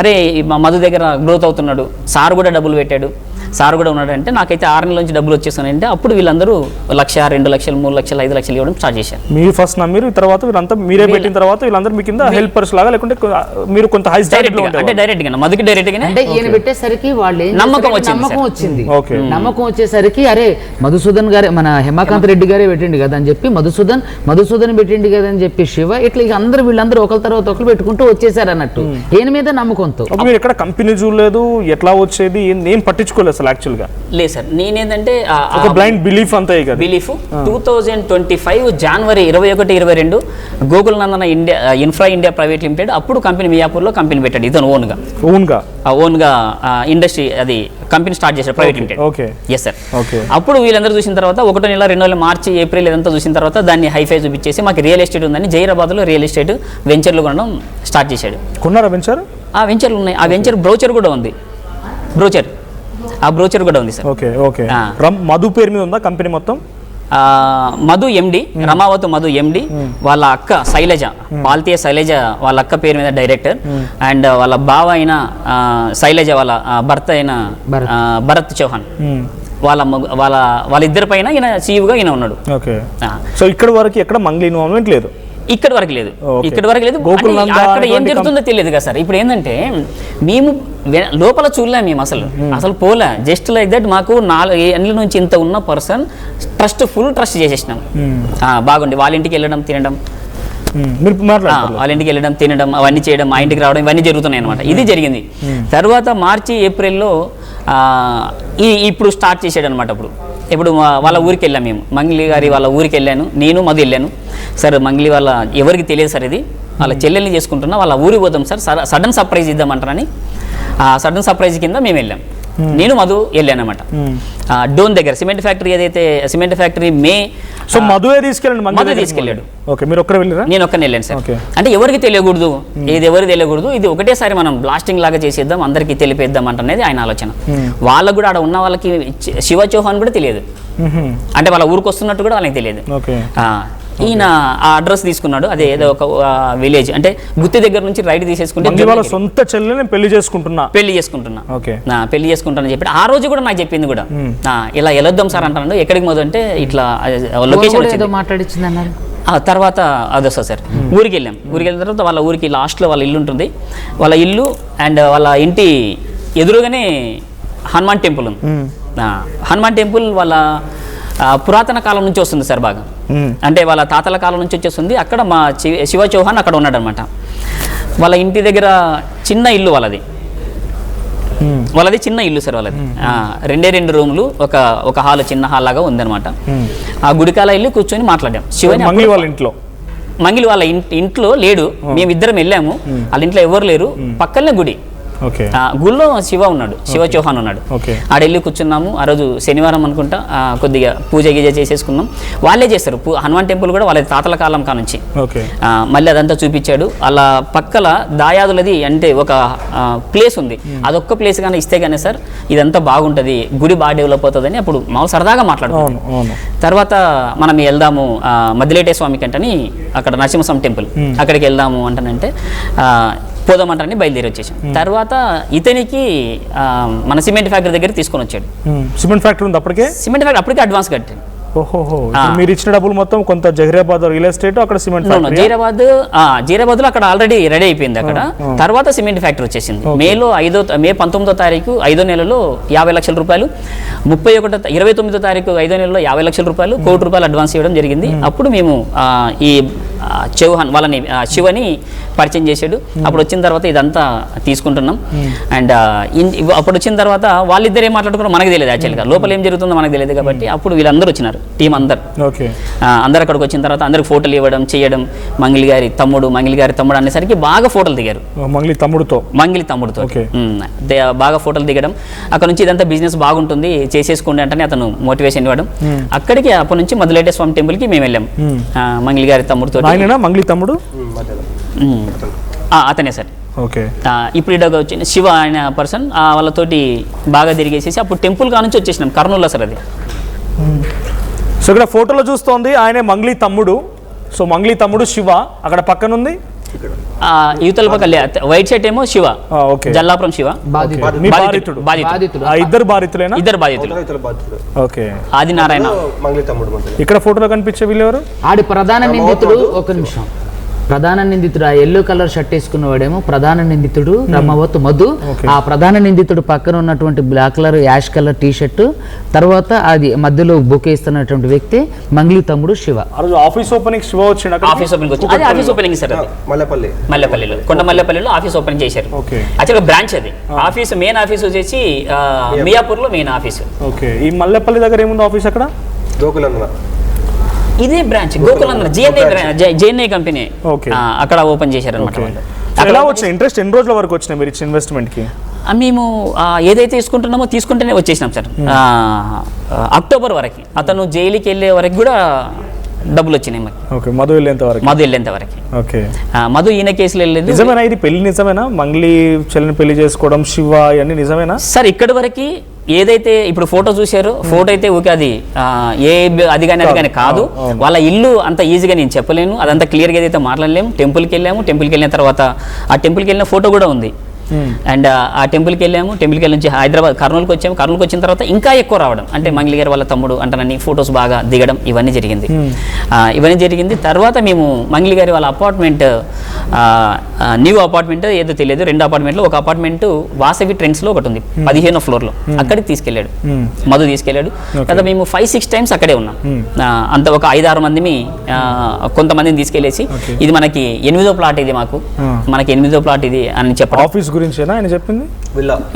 అరే మా మధు దగ్గర గ్రోత్ అవుతున్నాడు, సార్ కూడా డబ్బులు పెట్టాడు, సార్ కూడా ఉన్నాడు అంటే నాకైతే 6 నెలల నుంచి డబ్బులు వచ్చేస్తున్నాయంటే అప్పుడు వీళ్ళందరూ 1,00,000, 2 లక్షలు, 3 లక్షలు, 5 లక్షలు ఇవ్వడం స్టార్ట్ చేశారు. మీరు ఫస్ట్ నమ్మిరు, తర్వాత వీళ్ళంతా మీరే పెట్టిన తర్వాత వీళ్ళందరూ మీ కింద హెల్పర్స్ లాగా, లేకుంటే మీరు కొంత హై అంటే డైరెక్ట్గా మధుకి డైరెక్ట్గా అంటే ఈయన పెట్టేసరికి వాళ్ళు నమ్మకం వచ్చింది. నమ్మకం వచ్చేసరికి అరే మధుసూదన్ గారే, మన హేమాకాంత్ రెడ్డి గారే పెట్టిండు కదా అని చెప్పి మధుసూదన్ పెట్టిండు కదా అని చెప్పి శివ ఇట్లా వీళ్ళందరూ ఒకరి తర్వాత ఒకరు పెట్టుకుంటూ వచ్చేసారు అన్నట్టు ఈయన మీద నమ్మకంతో. మీరు ఎక్కడ కంపెనీ చూడలేదు, ఎట్లా వచ్చేది ఏం పట్టించుకోలేదు యాక్చువల్ గా? లేదు సార్, నేనేంటంటే ఒక బ్లైండ్ బిలీఫ్ అంతే. బిలీఫ్ 2025 జనవరి 21, 22 Gokul Nandana infra India private limited అప్పుడు కంపెనీ మియాపూర్లో కంపెనీ పెట్టాడు ఇతను ఓన్గా ఇండస్ట్రీ అది కంపెనీ స్టార్ట్ చేశారు ప్రైవేట్ లిమిటెడ్. Yes sir. అప్పుడు వీళ్ళందరూ చూసిన తర్వాత 1 నెల, 2 నెలలు, మార్చి, ఏప్రిల్ ఇదంతా చూసిన తర్వాత దాన్ని హైఫై చూపించేసి మాకు రియల్ ఎస్టేట్ ఉందని జైరాబాద్లో రియల్ ఎస్టేట్ వెంచర్లు కొనడం స్టార్ట్ చేశాడు. కొన్నారా వెంచర్? ఆ వెంచర్లు ఉన్నాయి, ఆ వెంచర్ బ్రోచర్ కూడా ఉంది, ఆ బ్రోచర్ కూడా ఉంది సార్. మధు పేరు మీద ఉందా కంపెనీ మొత్తం? మధు ఎండి, రమావతు మధు ఎండి, వాళ్ళ అక్క శైలజ, పాల్తీయ శైలజ వాళ్ళ అక్క పేరు మీద డైరెక్టర్, అండ్ వాళ్ళ బావ అయిన శైలజ వాళ్ళ భర్త అయిన భరత్ చౌహాన్, వాళ్ళిద్దరి పైన ఈయన సీఈఓగా ఈయన ఉన్నాడు. సో ఇక్కడ వరకు ఎక్కడ మంగ్లీ ఇన్వాల్వ్మెంట్ లేదు? ఇక్కడి వరకు లేదు. అక్కడ ఏం జరుగుతుందో తెలియదు కదా సార్. ఇప్పుడు ఏంటంటే మేము లోపల చూడలేము, మేము అసలు పోలే, జస్ట్ లైక్ దట్ మాకు 4 ఏళ్ళ నుంచి ఇంత ఉన్న పర్సన్ ఫుల్ ట్రస్ట్ చేసేసినాం. బాగుండి వాళ్ళ ఇంటికి వెళ్ళడం, తినడం, మీరు మాట్లాడారు వాళ్ళ ఇంటికి వెళ్ళడం, తినడం, అవన్నీ చేయడం, మా ఇంటికి రావడం, ఇవన్నీ జరుగుతున్నాయి అనమాట. ఇది జరిగింది. తర్వాత మార్చి ఏప్రిల్లో ఇప్పుడు స్టార్ట్ చేసాడు అనమాట. ఇప్పుడు వాళ్ళ ఊరికి వెళ్ళాం మేము, మంగ్లీ గారి వాళ్ళ ఊరికి వెళ్ళాను, నేను మధు వెళ్ళాను. సార్ మంగ్లీ వాళ్ళ ఎవరికి తెలియదు సార్, ఇది వాళ్ళ చెల్లెల్ని చేసుకుంటున్నా, వాళ్ళ ఊరికి పోతాం సార్, సడన్ సర్ప్రైజ్ ఇద్దామంటారని ఆ సడన్ సర్ప్రైజ్ కింద మేము వెళ్ళాం. నేను మధు వెళ్ళాను అనమాట. డోన్ దగ్గర సిమెంట్ ఫ్యాక్టరీ, ఏదైతే సిమెంట్ ఫ్యాక్టరీ సో మధువే తీసుకెళ్ళండి, మధు తీసుకెళ్ళాడు. ఓకే, మీరు ఒక్కరు వెళ్ళారా? నేను ఒక్కనే వెళ్ళాను సార్. అంటే ఎవరికి తెలియకూడదు, ఇది ఎవరికి తెలియకూడదు, ఇది ఒకటేసారి మనం బ్లాస్టింగ్ లాగా చేసేద్దాం, అందరికీ తెలిపేద్దాం అంటనేది ఆయన ఆలోచన. వాళ్ళకు కూడా ఆడ ఉన్న వాళ్ళకి శివ చౌహాన్ కూడా తెలియదు, అంటే వాళ్ళ ఊరికి వస్తున్నట్టు కూడా వాళ్ళకి తెలియదు. ఈయన ఆ అడ్రస్ తీసుకున్నాడు, అదే ఏదో ఒక విలేజ్, అంటే గుత్తి దగ్గర నుంచి రైట్ తీసేసుకుంటే వాళ్ళ సొంత చెల్లెని పెళ్లి చేసుకుంటున్నా పెళ్లి చేసుకుంటానని చెప్పి ఆ రోజు కూడా నాకు చెప్పింది కూడా, ఇలా వెళ్ళొద్దాం సార్ అంటాను. ఎక్కడికి మొదలు అంటే ఇట్లా లొకేషన్ మాట్లాడించింది అన్నారు. తర్వాత అదొస్తా సార్ ఊరికి వెళ్ళాం. ఊరికి వెళ్ళిన తర్వాత వాళ్ళ ఊరికి లాస్ట్లో వాళ్ళ ఇల్లు ఉంటుంది. వాళ్ళ ఇల్లు అండ్ వాళ్ళ ఇంటి ఎదురుగానే హనుమాన్ టెంపుల్ ఉంది. హనుమాన్ టెంపుల్ వాళ్ళ పురాతన కాలం నుంచి వస్తుంది సార్, బాగా అంటే వాళ్ళ తాతల కాలం నుంచి వచ్చేస్తుంది. అక్కడ మా శివ చౌహాన్ అక్కడ ఉన్నాడు అనమాట. వాళ్ళ ఇంటి దగ్గర చిన్న ఇల్లు వాళ్ళది చిన్న ఇల్లు సార్. వాళ్ళది 2 రూమ్లు, ఒక హాల్, చిన్న హాల్ లాగా ఉందన్నమాట. ఆ గుడికాల ఇల్లు కూర్చొని మాట్లాడాం. శివని మంగ్లీ వాళ్ళ ఇంట్లో, మంగిలి వాళ్ళ ఇంట్లో లేడు, మేమిద్దరం వెళ్ళాము. వాళ్ళ ఇంట్లో ఎవరు లేరు, పక్కనే గుడి, గుళ్ళో శివ ఉన్నాడు, శివ చౌహాన్ ఉన్నాడు. ఆడెళ్ళి కూర్చున్నాము. ఆ రోజు శనివారం అనుకుంటా, కొద్దిగా పూజ గీజ చేసేసుకున్నాం. వాళ్ళే చేస్తారు హనుమాన్ టెంపుల్ కూడా, వాళ్ళ తాతల కాలం కానుంచి. మళ్ళీ అదంతా చూపించాడు. అలా పక్కల దాయాదులది అంటే ఒక ప్లేస్ ఉంది, అదొక్క ప్లేస్ కానీ ఇస్తే కానీ సార్ ఇదంతా బాగుంటుంది, గుడి బాగా డెవలప్ అవుతుందని అప్పుడు మామూలు సరదాగా మాట్లాడుకున్నాం. తర్వాత మనం వెళ్దాము మద్దిలేటే స్వామికి అంటని, అక్కడ నరసింహస్వామి టెంపుల్, అక్కడికి వెళ్దాము అంటానంటే పోదామంటారని బయలుదేరి వచ్చేసాం. తర్వాత ఇతనికి మన సిమెంట్ ఫ్యాక్టరీ దగ్గర తీసుకొని వచ్చాడు. సిమెంట్ ఫ్యాక్టరీ ఉంది అప్పటికే, సిమెంట్ ఫ్యాక్టరీ అప్పటికే అడ్వాన్స్ కట్టాడు. మీరు ఇచ్చిన డబ్బులు మొత్తం కొంత జహీరాబాద్ రియల్ ఎస్టేట్, అక్కడ సిమెంట్ జీరాబాద్ లో అక్కడ ఆల్రెడీ రెడీ అయిపోయింది అక్కడ. తర్వాత సిమెంట్ ఫ్యాక్టరీ వచ్చేసింది. మే 19వ తారీఖు 5వ నెలలో 50 లక్షల రూపాయలు, 29వ తారీఖు 5వ నెలలో 50 లక్షల రూపాయలు, ₹1 కోటి అడ్వాన్స్ ఇవ్వడం జరిగింది. అప్పుడు మేము ఈ చౌహాన్ వాళ్ళని శివని పరిచయం చేశాడు. అప్పుడు వచ్చిన తర్వాత ఇదంతా తీసుకుంటున్నాం. అండ్ అప్పుడు వచ్చిన తర్వాత వాళ్ళిద్దరు ఏం మాట్లాడుకున్నారో మనకు తెలియదు, యాక్చువల్గా లోపల ఏం జరుగుతుందో మనకు తెలియదు. కాబట్టి అప్పుడు వీళ్ళందరూ వచ్చినారు, టీం అందరు అక్కడికి వచ్చిన తర్వాత అందరికి ఫోటోలు ఇవ్వడం చేయడం. మంగిలి గారి తమ్ముడు అనేసరికి బాగా ఫోటోలు దిగారు. మంగిలి తమ్ముడుతో బాగా ఫోటోలు దిగడం. అక్కడ నుంచి ఇదంతా బిజినెస్ బాగుంటుంది చేసేసుకోండి అంటే అతను మోటివేషన్ ఇవ్వడం. అక్కడికి అప్పటి నుంచి మద్దిలేటే స్వామి టెంపుల్ కి మేము వెళ్ళాం. మంగిలి గారి తమ్ముడుతో. మంగిలి తమ్ముడు అతనే సార్. ఇప్పుడు ఇడగా వచ్చిన శివ అనే పర్సన్, వాళ్ళతోటి బాగా తిరిగేసేసి అప్పుడు టెంపుల్ కా నుంచి వచ్చేసినాం. కర్నూలులో సార్ అది. సో ఇక్కడ ఫోటోలో చూస్తోంది ఆయనే మంగ్లీ తమ్ముడు. సో మంగ్లీ తమ్ముడు శివ అక్కడ పక్కన ఉంది. యువతల పక్కన వైట్ షర్ట్ ఏమో శివ, జల్లాపురం శివ. ఇద్దరు బాధితులేనా? ఇద్దరు బాధితులు. ఆదినారాయణ. ఇక్కడ ఫోటోలో కనిపించే వీళ్ళు ఎవరు? ఆడి ప్రధాన నిందితుడు. ఒక నిమిషం. ప్రధాన నిందితుడు ఆ ఎల్లో కలర్ షర్ట్ వేసుకున్నవాడేమో ప్రధాన నిందితుడు రమ్మవత్ మధు. ఆ ప్రధాన నిందితుడు పక్కన ఉన్నటువంటి black colour ash colour T shirt, తర్వాత అది మధ్యలో బొకే ఇస్తున్నటువంటి వ్యక్తి మంగ్లీ తమ్ముడు శివ. ఆఫీస్ ఓపెనింగ్ శివ వచ్చింది. ఆఫీస్ ఓపెనింగ్ సార్, అది మల్లెపల్లిలో, కొండ మల్లెపల్లిలో ఆఫీస్ ఓపెన్ చేశారు. యాక్చువల్గా బ్రాంచ్ అది. ఆఫీస్ మెయిన్ ఆఫీస్ వచ్చేసి మియాపూర్ లో మెయిన్ ఆఫీస్. ఈ మల్లెపల్లి దగ్గర ఏముంది ఆఫీస్? అక్కడ ఇదే బ్రాంచ్ గోకులందర జేఎన్ఐ కంపెనీ అక్కడ ఓపెన్ చేశారు అనమాట. ఎలా వచ్చిన ఇంట్రెస్ట్ ఎన్ని రోజుల వరకు వచ్చినాయి మీరు ఇచ్చిన ఇన్వెస్ట్మెంట్ కి? మేము ఏదైతే తీసుకుంటేనే వచ్చేసినాం సార్. అక్టోబర్ వరకు అతను జైలుకి వెళ్ళే వరకు కూడా డబ్బులు వచ్చినాయి మాకు. మధు వెళ్ళేంత వరకు. మధు ఈయన కేసులు వెళ్ళలేదు. నిజమేనా ఇది? పెళ్లి నిజమేనా? మంగ్లీ చెల్లిని పెళ్లి చేసుకోవడం, శివ ఇవన్నీ నిజమేనా సార్? ఇక్కడి వరకు ఏదైతే ఇప్పుడు ఫోటో చూసారో, ఫోటో అయితే ఓకే, అది అది కానీ కాదు. వాళ్ళ ఇల్లు అంత ఈజీగా నేను చెప్పలేను, అదంతా క్లియర్గా ఏదైతే మాట్లాడలేము. టెంపుల్కి వెళ్ళాము. టెంపుల్కి వెళ్ళిన తర్వాత ఆ టెంపుల్కి వెళ్ళిన ఫోటో కూడా ఉంది. అండ్ ఆ టెంపుల్కి వెళ్ళాము, టెంపుల్కి వెళ్ళి నుంచి హైదరాబాద్ కర్నూలుకి వచ్చాము, కర్నూలుకి వచ్చిన తర్వాత ఇంకా ఎక్కువ రావడం, అంటే మంగ్లీ గారు వాళ్ళ తమ్ముడు అంటానని ఫొటోస్ బాగా దిగడం ఇవన్నీ జరిగింది. తర్వాత మేము మంగ్లీ గారి వాళ్ళ అపార్ట్మెంట్, న్యూ అపార్ట్మెంట్ ఏదో తెలియదు, 2 అపార్ట్మెంట్లు, ఒక అపార్ట్మెంట్ వాసవి ట్రెండ్స్లో ఒకటి ఉంది 15వ ఫ్లోర్లో, అక్కడికి తీసుకెళ్ళాడు, మధు తీసుకెళ్ళాడు. కదా మేము 5-6 టైమ్స్ అక్కడే ఉన్నాం. అంత ఒక 5-6 మందిని కొంతమందిని తీసుకెళ్ళేసి ఇది మనకి 8వ ప్లాట్, ఇది మనకి 8వ ప్లాట్ ఇది అని చెప్పడం. ఆఫీస్ గురించి ఆయన చెప్పింది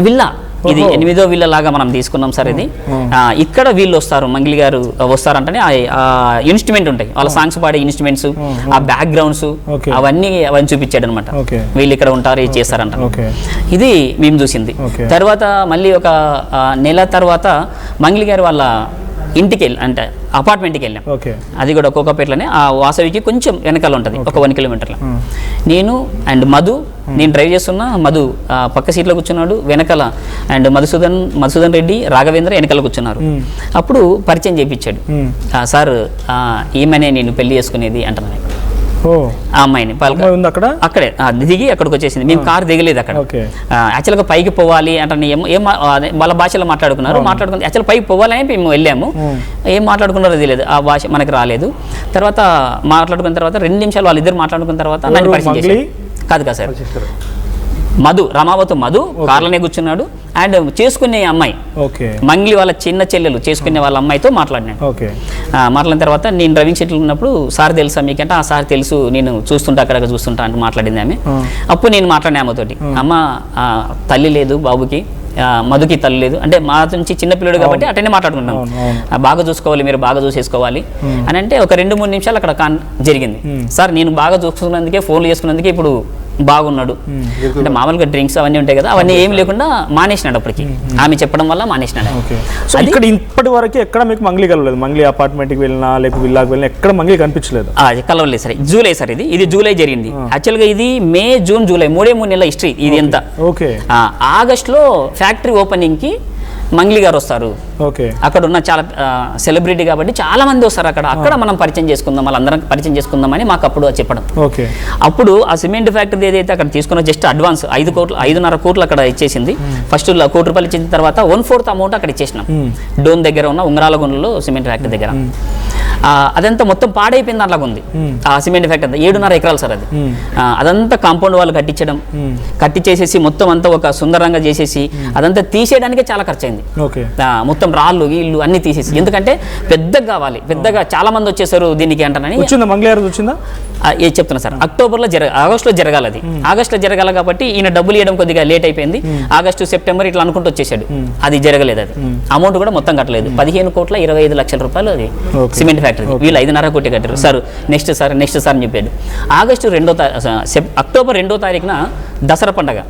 విల్లా ఇది 8వ విల్లా లాగా మనం తీసుకున్నాం సార్. ఇది ఇక్కడ వీళ్ళు వస్తారు, మంగ్లీ గారు వస్తారంటే ఇన్స్ట్రుమెంట్ ఉంటాయి, వాళ్ళ సాంగ్స్ పాడే ఇన్స్ట్రుమెంట్స్, ఆ బ్యాక్గ్రౌండ్స్ అవన్నీ చూపించాడు అనమాట. వీళ్ళు ఇక్కడ ఉంటారు, ఇది చేస్తారంట. ఇది మేము చూసింది. తర్వాత మళ్ళీ ఒక నెల తర్వాత మంగ్లీ గారు వాళ్ళ ఇంటికి అంటే అపార్ట్మెంట్కి వెళ్ళాం. అది కూడా కోకాపేటలోనే, ఆ వాసవికి కొంచెం వెనకాల ఉంటుంది, ఒక 1 కిలోమీటర్ల. నేను అండ్ మధు, నేను డ్రైవ్ చేస్తున్నా, మధు పక్క సీట్లో కూర్చున్నాడు, వెనకాల అండ్ మధుసూదన్ రెడ్డి, రాఘవేంద్ర వెనకాల కూర్చున్నారు. అప్పుడు పరిచయం చేయించాడు, సార్ ఈమెనే నేను పెళ్లి చేసుకునేది అంటున్నాను. ఆ అమ్మాయిని అక్కడే దిగి అక్కడికి వచ్చేసింది. మేము కారు దిగలేదు అక్కడ. యాక్చువల్గా పైకి పోవాలి అంటే వాళ్ళ భాషలో మాట్లాడుకుని యాక్చువల్ పైకి పోవాలని మేము వెళ్ళాము. ఏం మాట్లాడుకున్నారో తెలియదు, ఆ భాష మనకి రాలేదు. తర్వాత మాట్లాడుకున్న తర్వాత 2 నిమిషాలు వాళ్ళిద్దరు మాట్లాడుకున్న తర్వాత నన్ను పరిచయం చేశారు. కాదు సార్, మధు, రమావతి మధు కార్లోనే కూర్చున్నాడు. అండ్ చేసుకునే అమ్మాయి మంగ్లీ వాళ్ళ చిన్న చెల్లెలు చేసుకునే వాళ్ళ అమ్మాయితో మాట్లాడినాడు. మాట్లాడిన తర్వాత నేను డ్రైవింగ్ సీట్లో ఉన్నప్పుడు, సార్ తెలుసా మీకంటే, ఆ సార్ తెలుసు, నేను చూస్తుంటా అక్కడ చూస్తుంటా అంటే మాట్లాడింది ఆమె. అప్పుడు నేను మాట్లాడిన ఆమెతోటి, అమ్మ తల్లి లేదు బాబుకి, మధుకి తల్లి లేదు, అంటే మా నుంచి చిన్నపిల్లడు కాబట్టి అటనే మాట్లాడుకున్నాం, బాగా చూసుకోవాలి, మీరు బాగా చూసేసుకోవాలి అని అంటే ఒక 2-3 నిమిషాలు అక్కడ జరిగింది. సార్ నేను బాగా చూసుకున్నందుకే, ఫోన్లు చేసుకున్నందుకే ఇప్పుడు బాగున్నాడు అంటే, మామూలుగా డ్రింక్స్ అవన్నీ ఉంటాయి కదా, అవన్నీ ఏమి లేకుండా మానేసినాడు. అప్పటికి ఆమె చెప్పడం వల్ల మానేసినాడు. ఇక్కడ ఇప్పటి వరకు ఎక్కడ మీకు మంగ్లీ కలవలేదు? మంగ్లీ అపార్ట్మెంట్కి వెళ్ళినా లేకపోతే విల్లాకి వెళ్ళినా ఎక్కడ మంగ్లీ కనిపించలేదు? కలవలేదు సార్. జూలై సార్, ఇది జూలై జరిగింది. యాక్చువల్గా ఇది మే, జూన్, జూలై 3 నెలల హిస్టరీ ఇది ఎంత. ఆగస్టులో ఫ్యాక్టరీ ఓపెనింగ్ కి మంగ్లీ గారు వస్తారు. అక్కడ ఉన్న చాలా సెలబ్రిటీ కాబట్టి చాలా మంది వస్తారు. అక్కడ మనం పరిచయం చేసుకుందాం, వాళ్ళందరం పరిచయం చేసుకుందామని మాకు అప్పుడు చెప్పడం. అప్పుడు ఆ సిమెంట్ ఫ్యాక్టరీ ఏదైతే అక్కడ తీసుకున్న జస్ట్ అడ్వాన్స్ 5.5 కోట్లు అక్కడ ఇచ్చేసింది. ఫస్ట్ 1 కోటి రూపాయలు ఇచ్చిన తర్వాత 1/4 అమౌంట్ అక్కడ ఇచ్చేసినాం. డోన్ దగ్గర ఉన్న ఉంగరాలగుండలో సిమెంట్ ఫ్యాక్టరీ దగ్గర. అదంతా మొత్తం పాడైపోయింది, అట్లాగా ఉంది ఆ సిమెంట్ ఫ్యాక్టరీ. 7.5 ఎకరాలు సార్ అది. అదంతా కాంపౌండ్ వాళ్ళు కట్టించేసేసి మొత్తం అంతా ఒక సుందరంగా చేసేసి అదంతా తీసేయడానికే చాలా ఖర్చు అయింది. మొత్తం రాళ్ళు ఇల్లు అన్ని తీసేసి, ఎందుకంటే పెద్దగా కావాలి, పెద్దగా చాలా మంది వచ్చేసారు దీనికి అంటానని. చెప్తున్నా సార్, ఆగస్టులో జరగాలి అది. ఆగస్టులో జరగాలి కాబట్టి ఈయన డబ్బులు ఇవ్వడం కొద్దిగా లేట్ అయిపోయింది. ఆగస్టు, సెప్టెంబర్ ఇట్లా అనుకుంటూ వచ్చేసాడు. అది జరగలేదు. అది అమౌంట్ కూడా మొత్తం కట్టలేదు. 15,25,00,000 రూపాయలు అది సిమెంట్ ఫ్యాక్టరీ. వీళ్ళు 5.5 కోటి కట్టారు. సార్ నెక్స్ట్ సార్ అని చెప్పాడు. అక్టోబర్ 2వ తారీఖున దసరా పండగ,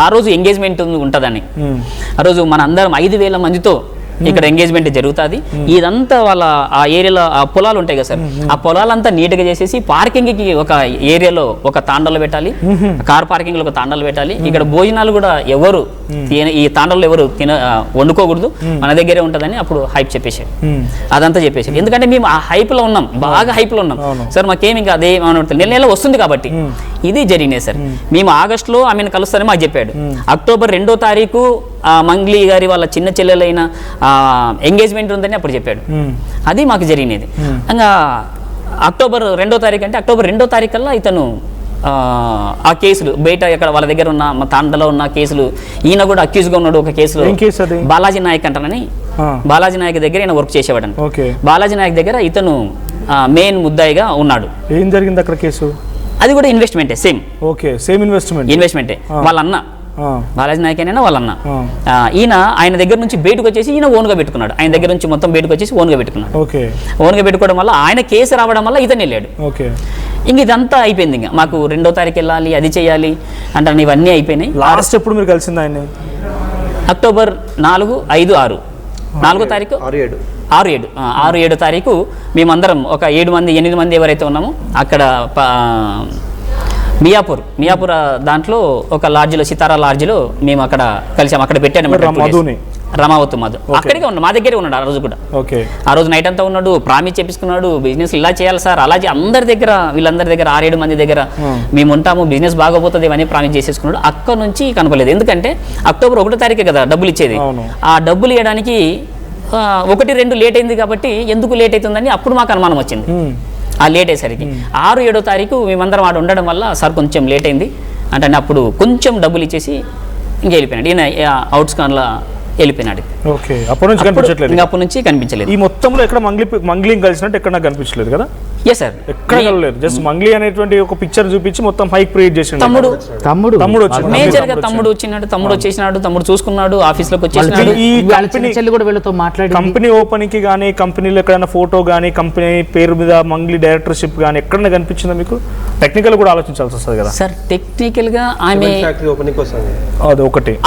ఆ రోజు ఎంగేజ్మెంట్ ఉంటుందని, ఆ రోజు మన అందరం 5,000 మందితో ఇక్కడ ఎంగేజ్మెంట్ జరుగుతుంది. ఇదంతా వాళ్ళ ఆ ఏరియాలో ఆ పొలాలు ఉంటాయి కదా సార్, ఆ పొలాలంతా నీట్గా చేసేసి పార్కింగ్ కి ఒక ఏరియాలో ఒక తాండాలు పెట్టాలి, కార్ పార్కింగ్ లో ఒక తాండాలు పెట్టాలి. ఇక్కడ భోజనాలు కూడా ఎవరు ఈ తాండాలు ఎవరు వండుకోకూడదు, మన దగ్గరే ఉంటుందని అప్పుడు హైప్ చెప్పేసాడు. అదంతా చెప్పేసాడు. ఎందుకంటే మేము ఆ హైప్ లో ఉన్నాం, బాగా హైప్ లో ఉన్నాం సార్. మాకేమి ఇంకా అదే నెల వస్తుంది కాబట్టి ఇది జరిగినాయి సార్. మేము ఆగస్టులో ఆమెను కలుస్తానని మాకు చెప్పాడు. అక్టోబర్ 2వ తారీఖు మంగ్లీ గారి వాళ్ళ చిన్న చెల్లెలైన ఎంగేజ్మెంట్ ఉందని అప్పుడు చెప్పాడు. అది మాకు జరిగినది. ఇంకా అక్టోబర్ 2వ తారీఖు అంటే అక్టోబర్ 2వ తారీఖు కల్లా ఇతను ఆ కేసులు బయట ఎక్కడ వాళ్ళ దగ్గర ఉన్న మా తాండలో ఉన్న కేసులు, ఈయన కూడా అక్యూజ్గా ఉన్నాడు ఒక కేసులో. బాలాజీ నాయక్ అంటానని, బాలాజీ నాయక్ దగ్గర ఈయన వర్క్ చేసేవాడు. బాలాజీ నాయక్ దగ్గర ఇతను మెయిన్ ముద్దాయిగా ఉన్నాడు. ఏం జరిగింది అక్కడ కేసు? అది కూడా ఇన్వెస్ట్మెంటే, సేమ్ ఇన్వెస్ట్మెంటే. వాళ్ళ అన్న బాలాజీ నాయక్ అయినా వాళ్ళ అన్న. ఆయన దగ్గర నుంచి బయటకు వచ్చేసి ఈయన ఓన్గా పెట్టుకున్నాడు. ఆయన దగ్గర నుంచి మొత్తం బయటకు వచ్చేసి ఓన్గా పెట్టుకున్నాడు. ఓన్గా పెట్టుకోవడం వల్ల ఆయన కేసు రావడం వల్ల ఇతను వెళ్ళాడు. ఇంక ఇదంతా అయిపోయింది. ఇంకా మాకు 2వ తారీఖు వెళ్ళాలి, అది చేయాలి అంటే ఇవన్నీ అయిపోయినాయి. లాస్ట్ ఎప్పుడు మీరు కలిసింది ఆయన? అక్టోబర్ 4, 5, 6 4వ తారీఖు 6-7 తారీఖు మేమందరం ఒక 7-8 మంది ఎవరైతే ఉన్నామో అక్కడ మియాపూర్ దాంట్లో ఒక లాడ్జ్లో, సితారా లాడ్జ్లో మేము అక్కడ కలిసాము. అక్కడ పెట్టాను రమావత్ మధు అక్కడికే ఉన్నాడు, మా దగ్గరే ఉన్నాడు ఆ రోజు కూడా. ఆ రోజు నైట్ అంతా ఉన్నాడు, ప్రామిస్ చేపించుకున్నాడు, బిజినెస్ ఇలా చేయాలి సార్ అలా అందరి దగ్గర, వీళ్ళందరి దగ్గర 6-7 మంది దగ్గర మేము ఉంటాము, బిజినెస్ బాగోపోతుంది అని ప్రామిస్ చేసేసుకున్నాడు. అక్కడ నుంచి కనపలేదు. ఎందుకంటే అక్టోబర్ 1వ తారీఖే కదా డబ్బులు ఇచ్చేది. ఆ డబ్బులు ఇవ్వడానికి 1-2 లేట్ అయింది కాబట్టి ఎందుకు లేట్ అవుతుందని అప్పుడు మాకు అనుమానం వచ్చింది. ఆ లేట్ అయ్యేసరికి 6-7వ తారీఖు మేమందరం ఆడ ఉండడం వల్ల సార్ కొంచెం లేట్ అయింది అంటే అప్పుడు కొంచెం డబ్బులు ఇచ్చేసి ఇంక వెళ్ళిపోయినాడు. ఈయన అవుట్స్కాన్లో వెళ్ళిపోయినాడు. అప్పటి నుంచి కనిపించలేదు. ఈ మొత్తంలో ఎక్కడ మంగ్లీని కలిసినట్టు ఎక్కడ నాకు కనిపించలేదు కదా. ఎస్ సార్, ఎక్కడ కలలేదు. జస్ట్ మంగ్లీ అనేటువంటి ఒక పిక్చర్ చూపించి మొత్తం హైక్ క్రియేట్ చేసిండు. తమ్ముడు మేజర్ గా తమ్ముడు వచ్చినాడు, తమ్ముడు వచ్చేసినాడు, తమ్ముడు చూసుకున్నాడు, ఆఫీస్ లోకి వచ్చేసినాడు. కంపెనీ ఓపెనింగ్ కి గానీ, కంపెనీలో ఎక్కడైనా ఫోటో గానీ, కంపెనీ పేరు మీద మంగ్లీ డైరెక్టర్షిప్ గానీ ఎక్కడైనా కనిపించిందా మీకు? టెక్నికల్ కూడా ఆలోచించాల్సి వస్తుంది కదా సార్. టెక్నికల్ గా ఆమె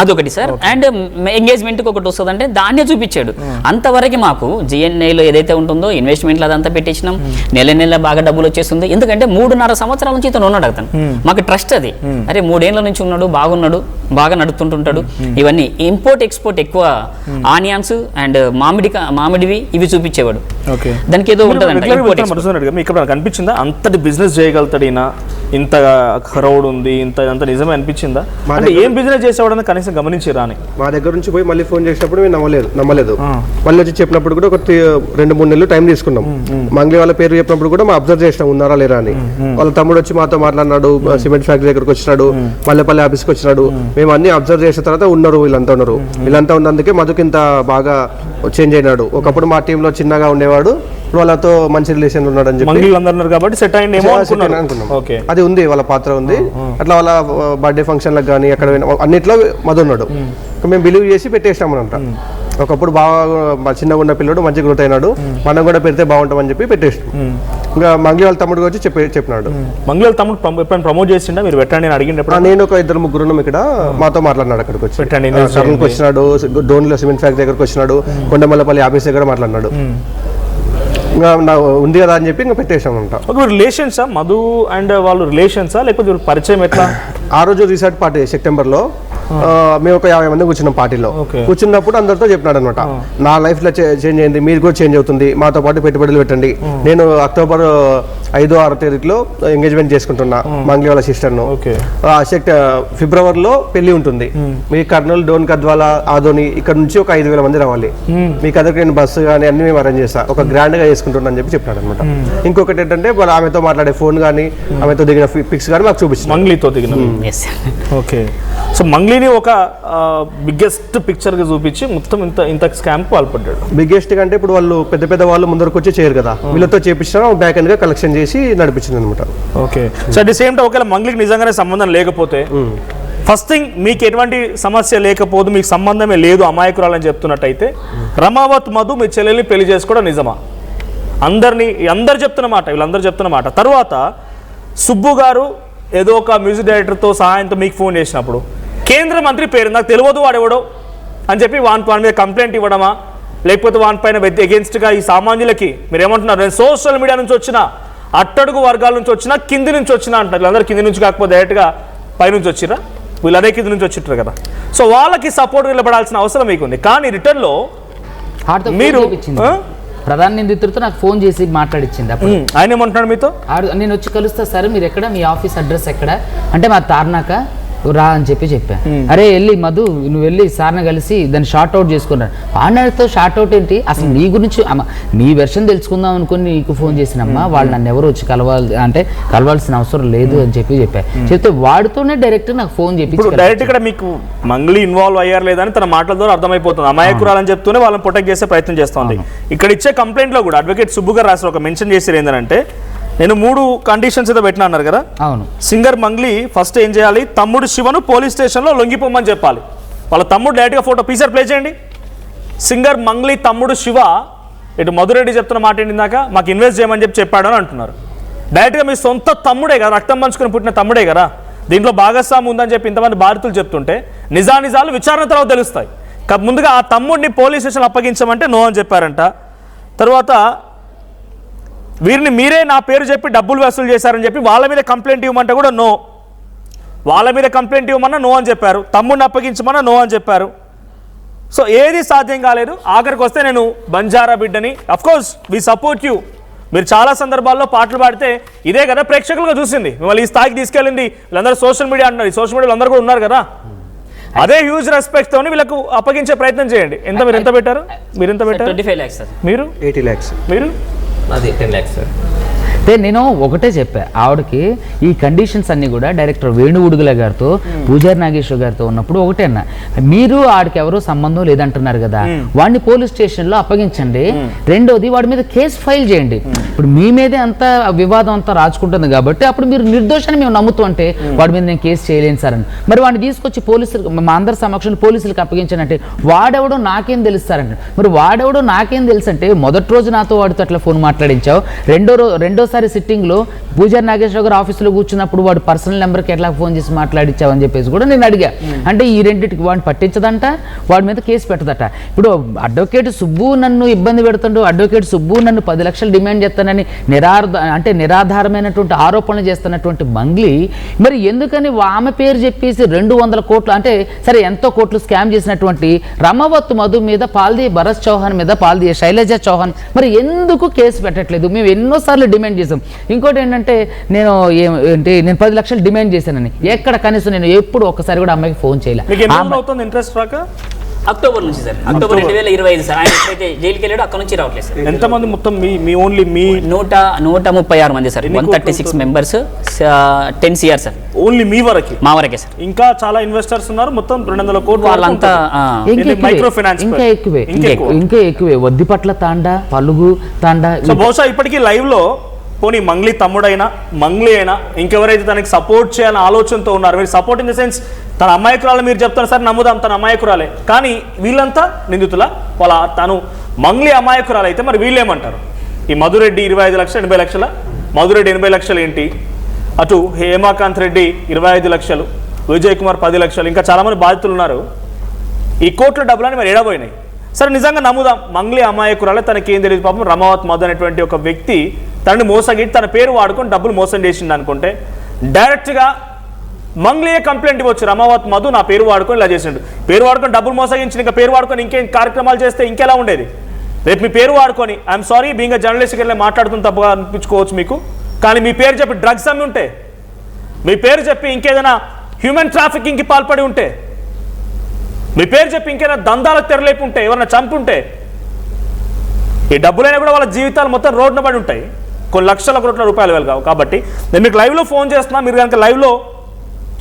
అదొకటి సార్, అండ్ ఎంగేజ్మెంట్ కి ఒకటి వస్తుంది అంటే దాన్నే చూపించాడు. అంతవరకు మాకు జిఎన్ఐలో ఏదైతే ఉంటుందో ఇన్వెస్ట్మెంట్ అదంతా పెట్టించినాం. నెల బాగా డబ్బులు వచ్చేస్తుంది. ఎందుకంటే 3.5 సంవత్సరాల నుంచి ఇతను ఉన్నాడు. అతను మాకు ట్రస్ట్ అది. అరే 3 ఏళ్ల నుంచి ఉన్నాడు, బాగున్నాడు, బాగా నడుపుతుంటుంటాడు. ఇవన్నీ ఇంపోర్ట్ ఎక్స్పోర్ట్ ఎక్కువ ఆనియన్స్ అండ్ మామిడివి ఇవి చూపించేవాడు. దానికి ఏదో ఉంటుంది. కనిపించిందా అంతటి బిజినెస్ చేయగలుగుతాడు ఈయన? ఇంత క్రౌడ్ ఉంది, ఇంత నిజమే అనిపించిందా? అంటే ఏం బిజినెస్ చేసేవాడని కనీసం గమనించిరా అని? మా దగ్గర నుంచి పోయి మళ్ళీ ఫోన్ చేసినప్పుడు మేము నమ్మలేదు. మళ్ళీ వచ్చి చెప్పినప్పుడు కూడా ఒక 2-3 నెలలు టైం తీసుకున్నాం. మంగ్లీ వాళ్ళ పేరు చెప్పినప్పుడు కూడా మా అబ్జర్వ్ చేసినాం ఉన్నారా లేరా అని. వాళ్ళ తమ్ముడు వచ్చి మాతో మాట్లాడినాడు, సిమెంట్ ఫ్యాక్టరీ దగ్గరకు వచ్చినాడు, మల్లెపల్లి ఆఫీస్కి వచ్చినాడు. మేము అన్ని అబ్జర్వ్ చేసిన తర్వాత వీళ్ళంతా ఉన్నందుకే మధుకి ఇంత బాగా చేంజ్ అయినాడు. ఒకప్పుడు మా టీంలో చిన్నగా ఉండేవాడు, వాళ్ళతో మంచి రిలేషన్ ఉన్నాడు అని చెప్పి సెట్ అనుకున్నాం. అది ఉంది, వాళ్ళ పాత్ర ఉంది. అట్లా వాళ్ళ బర్త్డే ఫంక్షన్లకు కానీ అక్కడ అన్నిట్లో మధు ఉన్నాడు. మేము బిలీవ్ చేసి పెట్టేసినాం అంట. ఒకప్పుడు బాగా చిన్నగా ఉన్న పిల్లడు మంచి గ్రోత్ అయినాడు, మనం కూడా పెడితే బాగుంటామని చెప్పి పెట్టేసినాం. ఇంకా మంగ్లీ వాళ్ళ తమ్ముడు వచ్చి చెప్పినాడు. మంగ్లీ వాళ్ళ తమ్ముడు ఎప్పుడైనా ప్రమోట్ చేసిండా? మీరు పెట్టండి అని అడిగినప్పుడు నేను ఒక 2-3 ఇక్కడ మాతో మాట్లాడినాడు. అక్కడికి వచ్చి పెట్టండి వచ్చినాడు, డోన్లో సిమెంట్ ఫ్యాక్టరీ దగ్గరకు వచ్చినాడు, కొండమల్లపల్లి ఆఫీస్ దగ్గర మాట్లాడినాడు. ఉంది కదా అని చెప్పి ఇంకా పెట్టేసామంట. రిలేషన్సా మధు అండ్ వాళ్ళు రిలేషన్సా లేకపోతే పరిచయం ఎట్లా? ఆ రోజు రీసెర్చ్ పార్టీ సెప్టెంబర్లో మేము ఒక 50 మంది కూర్చున్నాం పార్టీలో. కూర్చున్నప్పుడు అందరితో చెప్పినాడు అనమాట, నా లైఫ్ లో చేంజ్ అయింది, మీరు కూడా చేంజ్ అవుతుంది, మాతో పాటు పెట్టుబడులు పెట్టండి. నేను అక్టోబర్ 5-6 తేదీలో ఎంగేజ్మెంట్ చేసుకుంటున్నా మంగ్లీ వాళ్ళ సిస్టర్ ను. ఫిబ్రవరిలో పెళ్లి ఉంటుంది. మీ కర్నూలు, డోన్ కద్వాల, ఆదోని ఇక్కడ నుంచి ఒక 5,000 మంది రావాలి. మీకు అదొక నేను బస్సు కానీ అన్ని మేము అరేంజ్ చేస్తా, ఒక గ్రాండ్ గా చేసుకుంటున్నా అని చెప్పి చెప్పాడు అనమాట. ఇంకొకటి ఏంటంటే ఆమెతో మాట్లాడే ఫోన్ కానీ, ఆమెతో దిగిన పిక్స్ కానీ మాకు చూపించింది. మంగ్లీతో దిగిన. ఓకే, సో మంగ్లీని ఒక బిగ్గెస్ట్ పిక్చర్ గా చూపించి మొత్తం ఇంత స్కామ్ పాల్పడ్డాడు. బిగ్గెస్ట్ కంటే ఇప్పుడు వాళ్ళు పెద్ద వాళ్ళు ముందరకు వచ్చి చేయరు కదా, వీళ్ళతో చేపించిన బ్యాక్ ఎండ్ గా కలెక్షన్ చేసి నడిపించింది అనమాట. Okay, so at the same time ఒకవేళ మంగ్లీకి నిజంగానే సంబంధం లేకపోతే, ఫస్ట్ థింగ్ మీకు ఎటువంటి సమస్య లేకపోదు, మీకు సంబంధమే లేదు, అమాయకురాలని చెప్తున్నట్టయితే రమావత్ మధు మీ చెల్లెల్ని పెళ్లి చేసుకోవడం నిజమా? అందరు చెప్తున్నమాట, వీళ్ళందరూ చెప్తున్నమాట. తర్వాత సుబ్బు గారు ఏదో ఒక మ్యూజిక్ డైరెక్టర్తో సహాయంతో మీకు ఫోన్ చేసినప్పుడు కేంద్ర మంత్రి పేరు నాకు తెలియదు వాడెవడో అని చెప్పి వాని మీద కంప్లైంట్ ఇవ్వడమా, లేకపోతే వాని పైన అగేన్స్ట్గా ఈ సామాన్యులకి మీరు ఏమంటున్నారు? నేను సోషల్ మీడియా నుంచి వచ్చిన, అట్టడుగు వర్గాల నుంచి వచ్చిన, కింది నుంచి వచ్చిన అంటారు. వీళ్ళందరూ కింది నుంచి కాకపోతే డైరెక్ట్గా పైనుంచి వచ్చిరా, వీళ్ళు అదే కింది నుంచి వచ్చింటారు కదా. సో వాళ్ళకి సపోర్ట్ నిలబడాల్సిన అవసరం మీకుంది. కానీ రిటర్న్లో మీరు ప్రధాన నిందితుడితో నాకు ఫోన్ చేసి మాట్లాడిచ్చింది. ఆయన ఏమంటున్నాడు మీతో? నేను వచ్చి కలుస్తా సార్, మీరు ఎక్కడ, మీ ఆఫీస్ అడ్రస్ ఎక్కడ అంటే మా తార్నాక రా అని చెప్పా. అరే వెళ్ళి మధు నువ్వు వెళ్ళి సార్ని కలిసి దాన్ని షార్ట్ అవుట్ చేసుకున్నాడు. ఆడితో షార్ట్ అవుట్ ఏంటి అసలు? నీ గురించి నీ వెర్షన్ తెలుసుకుందాం అనుకుని నీకు ఫోన్ చేసినమ్మా, వాళ్ళు నన్ను ఎవరు వచ్చి కలవాల్సిన అవసరం లేదు అని చెప్పా. చెప్తే వాడితోనే డైరెక్ట్ నాకు ఫోన్ చెప్పి డైరెక్ట్ ఇక్కడ మీకు మంగ్లీ ఇన్వాల్వ్ అయ్యారు లేదని తన మాటల ద్వారా అర్థమైపోతుంది. అమాయకురాలని చెప్తూనే వాళ్ళని ప్రొటెక్ట్ చేసే ప్రయత్నం చేస్తుంది. ఇక్కడ ఇచ్చే కంప్లైంట్ లో కూడా అడ్వకేట్ సుబ్బు గారు రాసిన ఒక మెన్షన్ చేసి ఏంటంటే, నేను 3 కండిషన్స్ అయితే పెట్టినా అన్నారు కదా. అవును, సింగర్ మంగ్లీ ఫస్ట్ ఏం చేయాలి, తమ్ముడు శివను పోలీస్ స్టేషన్లో లొంగిపోమని చెప్పాలి. వాళ్ళ తమ్ముడు డైరెక్ట్గా ఫోటో పీసర్ ప్లే చేయండి. సింగర్ మంగ్లీ తమ్ముడు శివ ఇటు మధురెడ్డి చెప్తున్న మాట ఏంటిదాక మాకు ఇన్వెస్ట్ చేయమని చెప్పాడు అని అంటున్నారు. డైరెక్ట్గా మీ సొంత తమ్ముడే కదా, రక్తం పంచుకొని పుట్టిన తమ్ముడే కదా, దీంట్లో భాగస్వామి ఉందని చెప్పి ఇంతమంది బాధితులు చెప్తుంటే నిజాలు విచారణ తర్వాత తెలుస్తాయి. ముందుగా ఆ తమ్ముడిని పోలీస్ స్టేషన్ అప్పగించమంటే నో అని చెప్పారంట. తర్వాత వీరిని మీరే నా పేరు చెప్పి డబ్బులు వసూలు చేశారని చెప్పి వాళ్ళ మీద కంప్లైంట్ ఇవ్వమంటే కూడా నో, వాళ్ళ మీద కంప్లైంట్ ఇవ్వమన్నా నో అని చెప్పారు. తమ్ముడిని అప్పగించమన్నా నో అని చెప్పారు. సో ఏది సాధ్యం కాలేదు. ఆఖరికి వస్తే నేను బంజారా బిడ్డని, of course we support you. మీరు చాలా సందర్భాల్లో పాటలు పాడితే ఇదే కదా ప్రేక్షకులుగా చూసింది, మిమ్మల్ని ఈ స్థాయికి తీసుకెళ్ళింది. వీళ్ళందరూ సోషల్ మీడియా అంటున్నారు, సోషల్ మీడియాలో అందరూ కూడా ఉన్నారు కదా. అదే హ్యూజ్ రెస్పెక్ట్ తోని వీళ్ళకు అప్పగించే ప్రయత్నం చేయండి. మీరు ఎంత పెట్టారు? మీరు ఎంత పెట్టారు? 25 lakhs సార్. మీరు 80 lakhs. మీరు అది 10 lakhs సార్. అంటే నేను ఒకటే చెప్పా ఆవిడకి, ఈ కండిషన్స్ అన్ని కూడా డైరెక్టర్ వేణు ఉడుగుల గారితో పూజారి నాగేశ్వర గారితో ఉన్నప్పుడు ఒకటే అన్న, మీరు ఆడికి ఎవరో సంబంధం లేదంటున్నారు కదా, వాడిని పోలీస్ స్టేషన్లో అప్పగించండి. రెండోది వాడి మీద కేసు ఫైల్ చేయండి. ఇప్పుడు మీ మీదే అంత వివాదం అంతా రాచుకుంటుంది కాబట్టి అప్పుడు మీరు నిర్దోషాన్ని మేము నమ్ముతూ అంటే వాడి మీద నేను కేసు చేయలేను సార్ అని. మరి వాడిని తీసుకొచ్చి పోలీసులు మా అందరి సమక్షంలో పోలీసులకు అప్పగించానంటే వాడెవడో నాకేం తెలుస్తారంటే, మరి వాడెవడో నాకేం తెలుసు అంటే మొదటి రోజు నాతో వాడితో అట్లా ఫోన్ మాట్లాడించావు, రెండోసారి సిట్టింగ్లో పూజారి నాగేశ్వర గారు ఆఫీసులో కూర్చున్నప్పుడు వాడు పర్సనల్ నెంబర్కి ఎట్లా ఫోన్ చేసి మాట్లాడించావు అని చెప్పేసి కూడా నేను అడిగా. అంటే ఈ రెండింటికి వాడిని పట్టించదంట, వాడి మీద కేసు పెట్టదట. ఇప్పుడు అడ్వకేట్ సుబ్బు నన్ను ఇబ్బంది పెడుతుండు, అడ్వకేట్ సుబ్బు నన్ను 10 లక్షలు డిమాండ్ చేస్తానని నిరాధారమైనటువంటి ఆరోపణలు చేస్తున్నటువంటి మంగ్లీ మరి ఎందుకని ఆమె పేరు చెప్పేసి 200 కోట్లు అంటే సరే ఎంతో కోట్లు స్కామ్ చేసినటువంటి రమవత్ మధు మీద, పాల్ది భరత్ చౌహాన్ మీద, పాల్ది శైలజ చౌహాన్ మరి ఎందుకు కేసు పెట్టట్లేదు? మేము ఎన్నోసార్లు డిమాండ్ చేసాం. ఇంకోటి ఏంటంటే నేను 10 లక్షలు డిమాండ్ చేశానని ఎక్కడ కనీసం నేను ఎప్పుడు ఒక్కసారి కూడా అమ్మాయికి ఫోన్ చేయలే. ఇంట్రెస్ట్ రాక అక్టోబర్ నుంచి సార్, అక్టోబర్ 2025 సార్. ఆయన ఎప్పుడైతే జైలుకి వెళ్ళాడో అక్కడ నుంచి రావట్లేదు సార్. ఎంతమంది మొత్తం మీ ఓన్లీ మీ 136 మంది sir, 136 members, 10 CR sir. Only మీ వరకే? మా వరకే సార్. ఇంకా చాలా ఇన్వెస్టర్స్ ఉన్నారు, మొత్తం 200 కోట్లు. వాళ్ళంతా మైక్రో ఫైనాన్స్ ఇంకా ఎక్కువే వద్దిపట్ల తాండా, పలుగు తాండా. సో బహుశా ఇప్పటికీ లైవ్ లో పోనీ మంగ్లీ తమ్ముడైనా, మంగ్లీ అయినా, ఇంకెవరైతే తనకి సపోర్ట్ చేయాలని ఆలోచనతో ఉన్నారు, మీరు సపోర్ట్ ఇన్ ద సెన్స్ తన అమాయకురాలు మీరు చెప్తారు సార్, నమ్ముదాం తన అమాయకురాలే, కానీ వీళ్ళంతా నిందితుల తను మంగ్లీ అమాయకురాలు అయితే మరి వీళ్ళేమంటారు? ఈ మధురెడ్డి 25 లక్షలు 80 లక్షల, మధురెడ్డి 80 లక్షలు ఏంటి, అటు హేమాకాంత్ రెడ్డి 25 లక్షలు, విజయ్ కుమార్ 10 లక్షలు, ఇంకా చాలామంది బాధితులు ఉన్నారు. ఈ కోట్ల డబ్బులని మరి ఎడబోయినాయి. సరే నిజంగా నమ్ముదాం మంగ్లీ అమాయకురాలే, తనకేం తెలియదు పాపం, రమావత్ మధు అనేటువంటి ఒక వ్యక్తి తనని మోసగిట్టి తన పేరు వాడుకొని డబ్బులు మోసం చేసింది అనుకుంటే డైరెక్ట్గా మంగ్లీయే కంప్లైంట్ ఇవ్వచ్చు, రమావత్ మధు నా పేరు వాడుకొని ఇలా చేసిండు, పేరు వాడుకొని డబ్బులు మోసగించి ఇంకా పేరు వాడుకొని ఇంకేం కార్యక్రమాలు చేస్తే ఇంకెలా ఉండేది? రేపు మీ పేరు వాడుకొని ఐఎమ్ సారీ బీయింగ్ జర్నలిస్ట్ వెళ్ళి మాట్లాడుతున్న తప్పుగా అనిపించుకోవచ్చు మీకు, కానీ మీ పేరు చెప్పి డ్రగ్స్ అమ్మి ఉంటే, మీ పేరు చెప్పి ఇంకేదైనా హ్యూమన్ ట్రాఫికింగ్కి పాల్పడి ఉంటే, మీ పేరు చెప్పి ఇంకేదైనా దందాలకు తెరలేపు ఉంటే, ఎవరైనా చంపుంటే, ఈ డబ్బులైనా కూడా వాళ్ళ జీవితాలు మొత్తం రోడ్డున పడి ఉంటాయి, కొన్ని లక్షల కోట్ల రూపాయలు వెళ్తావు. కాబట్టి నేను మీకు లైవ్లో ఫోన్ చేస్తున్నా, మీరు కనుక లైవ్లో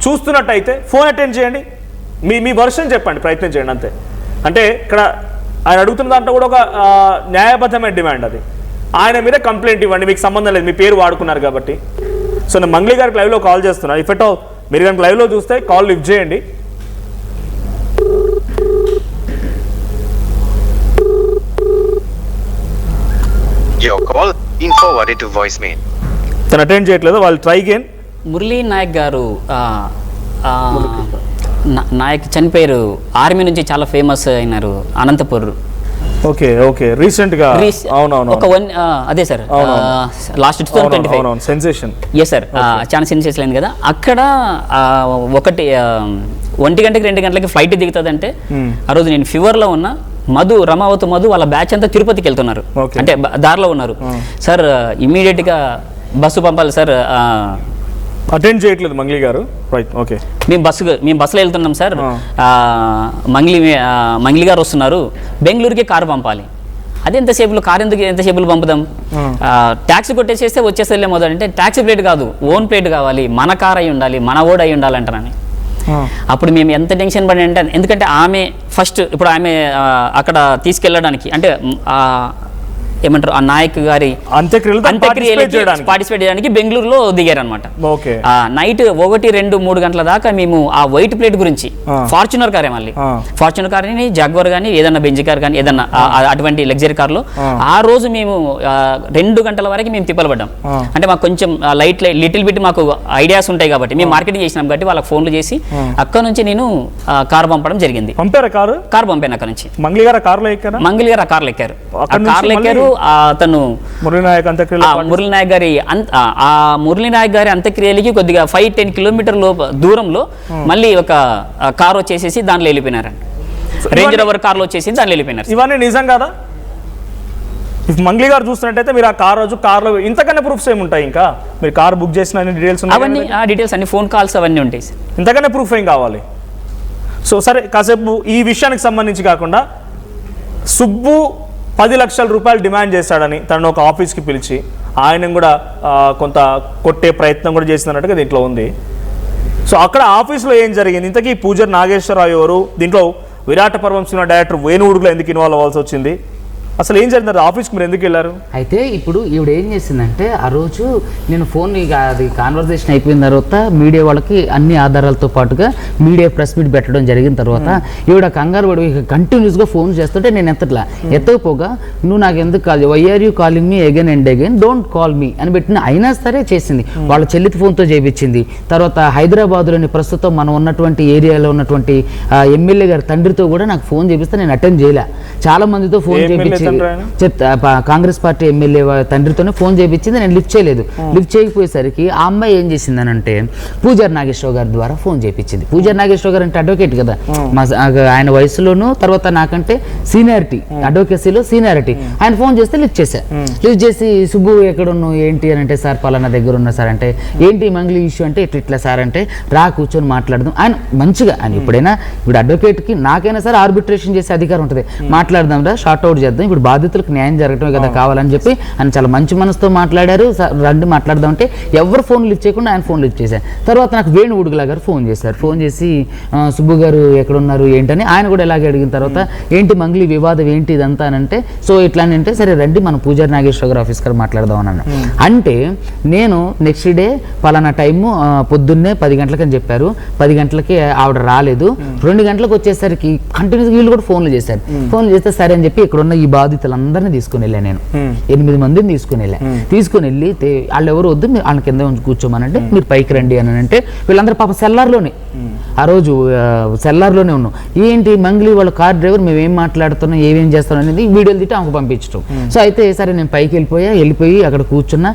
చూస్తున్నట్టయితే ఫోన్ అటెండ్ చేయండి, మీ వర్షన్ చెప్పండి, ప్రయత్నం చేయండి అంతే. అంటే ఇక్కడ ఆయన అడుగుతున్న దాంట్లో కూడా ఒక న్యాయబద్ధమైన డిమాండ్, అది ఆయన మీద కంప్లైంట్ ఇవ్వండి, మీకు సంబంధం లేదు, మీ పేరు వాడుకున్నారు కాబట్టి. సో నేను మంగ్లీ గారికి లైవ్లో కాల్ చేస్తున్నాను, ఇఫ్ ఎట్ ఆల్ మీరు కనుక లైవ్లో చూస్తే కాల్ లిఫ్ట్ చేయండి. Your call in forwarded to voicemail. తను అటెండ్ చేయట్లేదు, వాళ్ళు ట్రై అగైన్. మురళీ నాయక్ గారు నాయక్ చనిపోయారు, ఆర్మీ నుంచి చాలా ఫేమస్ అయినారు, అనంతపూర్. ఓకే ఓకే రీసెంట్ గా అవునవును ఒక అదే sir last 2025 sensation. Yes sir, చాలా సెన్సేషన్ అయింది కదా. అక్కడ 1 గంటకి 2 గంటలకి ఫ్లైట్ దిగుతుందంటే ఆ రోజు నేను ఫీవర్లో ఉన్నా, రమావత్ మధు వాళ్ళ బ్యాచ్ అంతా తిరుపతికి వెళ్తున్నారు, అంటే దారిలో ఉన్నారు సార్. ఇమీడియట్గా బస్సు పంపాలి సార్, అటెండ్ చేయట్లేదు మంగ్లీ గారు. రైట్ ఓకే, మేము బస్సులో వెళ్తున్నాం సార్, మంగ్లీ గారు వస్తున్నారు, బెంగళూరుకి కారు పంపాలి. అది ఎంతసేపులో కారు ఎంతసేపులో పంపుదాం, ట్యాక్సీ కొట్టేసేస్తే వచ్చేసేలే మొదలు అంటే ట్యాక్సీ ప్లేట్ కాదు, ఓన్ ప్లేట్ కావాలి, మన కార్ అయి ఉండాలి, మన ఓడ్ అయి ఉండాలంటారని. అప్పుడు మేము ఎంత టెన్షన్ పడి అంటే, ఎందుకంటే ఆమె ఫస్ట్ ఇప్పుడు ఆమె అక్కడ తీసుకెళ్ళడానికి అంటే ఏమంటారు ఆ నాయక్ గారి అంత్యక్రియలకి పార్టిసిపేట్ చేయడానికి బెంగళూరులో దిగారు అనమాట. నైట్ 1, 2, 3 గంటల దాకా మేము ఆ వైట్ ప్లేట్ గురించి, ఫార్చునర్ కారే మళ్ళీ ఫార్చునర్ కార్ ని జాగ్వర్ కానీ ఏదన్నా బెంజ్ కార్ కానీ ఏదన్నా అటువంటి లగ్జరీ కార్లో ఆ రోజు మేము 2 గంటల వరకు మేము తిప్పలు పడ్డాం. అంటే మాకు కొంచెం లిటిల్ బిట్ మాకు ఐడియాస్ ఉంటాయి కాబట్టి మేము మార్కెటింగ్ చేసినాం కాబట్టి వాళ్ళకి ఫోన్లు చేసి అక్కడ నుంచి నేను కార్ పంపడం జరిగింది. కార్ పంపాను అక్కడ నుంచి. మంగ్లీ గారు ఆ కార్లో ఎక్కారు. అతను మురళీ నాయక్ గారి అంత్యక్రియలకి కొద్దిగా 5-10 కిలోమీటర్ల దూరంలో మళ్ళీ ఒక కారు వచ్చేసేసి దాంట్లో వెళ్ళిపోయినారండి. రేంజ్ రోవర్ కార్లో వచ్చేసి దాన్ని వెళ్ళిపోయినారు. ఇవన్నీ నిజం కదా? మంగ్లీ గారు చూస్తున్నట్టయితే మీరు ఆ కార్ రోజు కార్లో ఇంతకన్నా ప్రూఫ్స్ ఏముంటాయి? ఇంకా మీరు కార్ బుక్ చేసిన డీటెయిల్స్ అవన్నీ ఆ డీటెయిల్స్ అన్ని ఫోన్ కాల్స్ అవన్నీ ఉంటాయి సార్. ఇంతకన్నా ప్రూఫ్ ఏం కావాలి? సో సరే, కాసేపు ఈ విషయానికి సంబంధించి కాకుండా సుబ్బు 10 లక్షల రూపాయలు డిమాండ్ చేశాడని తనను ఒక ఆఫీస్కి పిలిచి ఆయన కూడా కొంత కొట్టే ప్రయత్నం కూడా చేసినట్టుగా దీంట్లో ఉంది. సో అక్కడ ఆఫీస్లో ఏం జరిగింది? ఇంతకీ పూజారి నాగేశ్వరరావు ఎవరు? దీంట్లో విరాట పర్వం సినిమా డైరెక్టర్ వేణు ఉడుగులో ఎందుకు ఇన్వాల్వ్ అవ్వాల్సి వచ్చింది? అసలు ఏం జరిగింది? ఆఫీస్కి మీరు ఎందుకు వెళ్ళారు? అయితే ఇప్పుడు ఈవిడ ఏం చేసిందంటే, ఆ రోజు నేను ఫోన్ ఇక అది కాన్వర్సేషన్ అయిపోయిన తర్వాత మీడియా వాళ్ళకి అన్ని ఆధారాలతో పాటుగా మీడియా ప్రెస్ మీట్ పెట్టడం జరిగిన తర్వాత ఈవిడ కంగారు పడి కంటిన్యూస్గా ఫోన్ చేస్తుంటే నేను ఎత్తకపోగా నువ్వు నాకు ఎందుకు call, why are you calling me again and again, don't call me అని పెట్టిన అయినా సరే చేసింది. వాళ్ళ చెల్లితి ఫోన్తో చేయించింది. తర్వాత హైదరాబాద్లోని ప్రస్తుతం మనం ఉన్నటువంటి ఏరియాలో ఉన్నటువంటి ఎమ్మెల్యే గారి తండ్రితో కూడా నాకు ఫోన్ చేపిస్తే నేను అటెండ్ చేయలే. చాలా మందితో ఫోన్ చేయించి కాంగ్రెస్ పార్టీ ఎమ్మెల్యే తండ్రితోనే ఫోన్ చేయించింది, నేను లిఫ్ట్ చేయలేదు. లిఫ్ట్ చేయకపోయేసరికి ఆ అమ్మాయి ఏం చేసిందని అంటే పూజారి నాగేశ్వరరావు గారి ద్వారా ఫోన్ చేయించింది. పూజారి నాగేశ్వరరావు గారు అంటే అడ్వకేట్ కదా, ఆయన వయసులోనూ తర్వాత నాకంటే సీనియారిటీ, అడ్వకేసీలో సీనియారిటీ. ఆయన ఫోన్ చేస్తే లిఫ్ట్ చేశా. లిఫ్ట్ చేసి సుబ్బు ఎక్కడున్నావు ఏంటి అని అంటే, సార్ పలానా దగ్గర ఉన్నా సార్ అంటే, ఏంటి మంగ్లీ ఇష్యూ అంటే ఇట్లా సార్ అంటే, రా కూర్చొని మాట్లాడదాం. ఆయన మంచిగా ఆయన ఎప్పుడైనా ఇప్పుడు అడ్వకేట్కి నాకైనా సరే ఆర్బిట్రేషన్ చేసే అధికారం ఉంటుంది, మాట్లాడదాం రా, షార్ట్ అవుట్ చేద్దాం, ఇప్పుడు బాధితులకు న్యాయం జరగటమే కదా కావాలని చెప్పి ఆయన చాలా మంచి మనసుతో మాట్లాడారు. రండి మాట్లాడదాం అంటే ఎవరు ఫోన్ లిఫ్ట్ చేయకుండా ఆయన ఫోన్ లిఫ్ట్ చేశారు. తర్వాత నాకు వేణు ఉడుగులా గారు ఫోన్ చేశారు. ఫోన్ చేసి సుబ్బు గారు ఎక్కడున్నారు ఏంటని ఆయన కూడా ఇలాగే అడిగిన తర్వాత, ఏంటి మంగ్లీ వివాదం ఏంటి ఇదంతా అని అంటే, సో ఇట్లా అంటే సరే రండి మనం పూజారి నాగేశ్వర గారు ఆఫీస్ గారు మాట్లాడదాం అని అంటే, నేను నెక్స్ట్ డే పలానా టైము పొద్దున్నే 10 గంటలకని చెప్పారు. 10 గంటలకి ఆవిడ రాలేదు. 2 గంటలకు వచ్చేసరికి కంటిన్యూస్గా వీళ్ళు కూడా ఫోన్లు చేశారు. ఫోన్లు చేస్తే సరే అని చెప్పి ఇక్కడ ఉన్న ఈ బాధితులందరినీ తీసుకుని వెళ్ళా. నేను 8 మందిని తీసుకుని వెళ్ళా. తీసుకుని వెళ్ళి వాళ్ళు ఎవరు వద్దు, మీరు వాళ్ళ కింద కూర్చోమనంటే మీరు పైకి రండి అని అంటే, వీళ్ళందరూ పాప సెల్లార్లోనే ఆ రోజు సెల్లార్లోనే ఉన్నాం. ఏంటి మంగ్లీ వాళ్ళ కార్ డ్రైవర్ మేము ఏం మాట్లాడుతున్నాం ఏమేం చేస్తాం అనేది వీడియోలు తిట్టి ఆమెకు పంపించడం. సో అయితే సరే నేను పైకి వెళ్ళిపోయి అక్కడ కూర్చున్న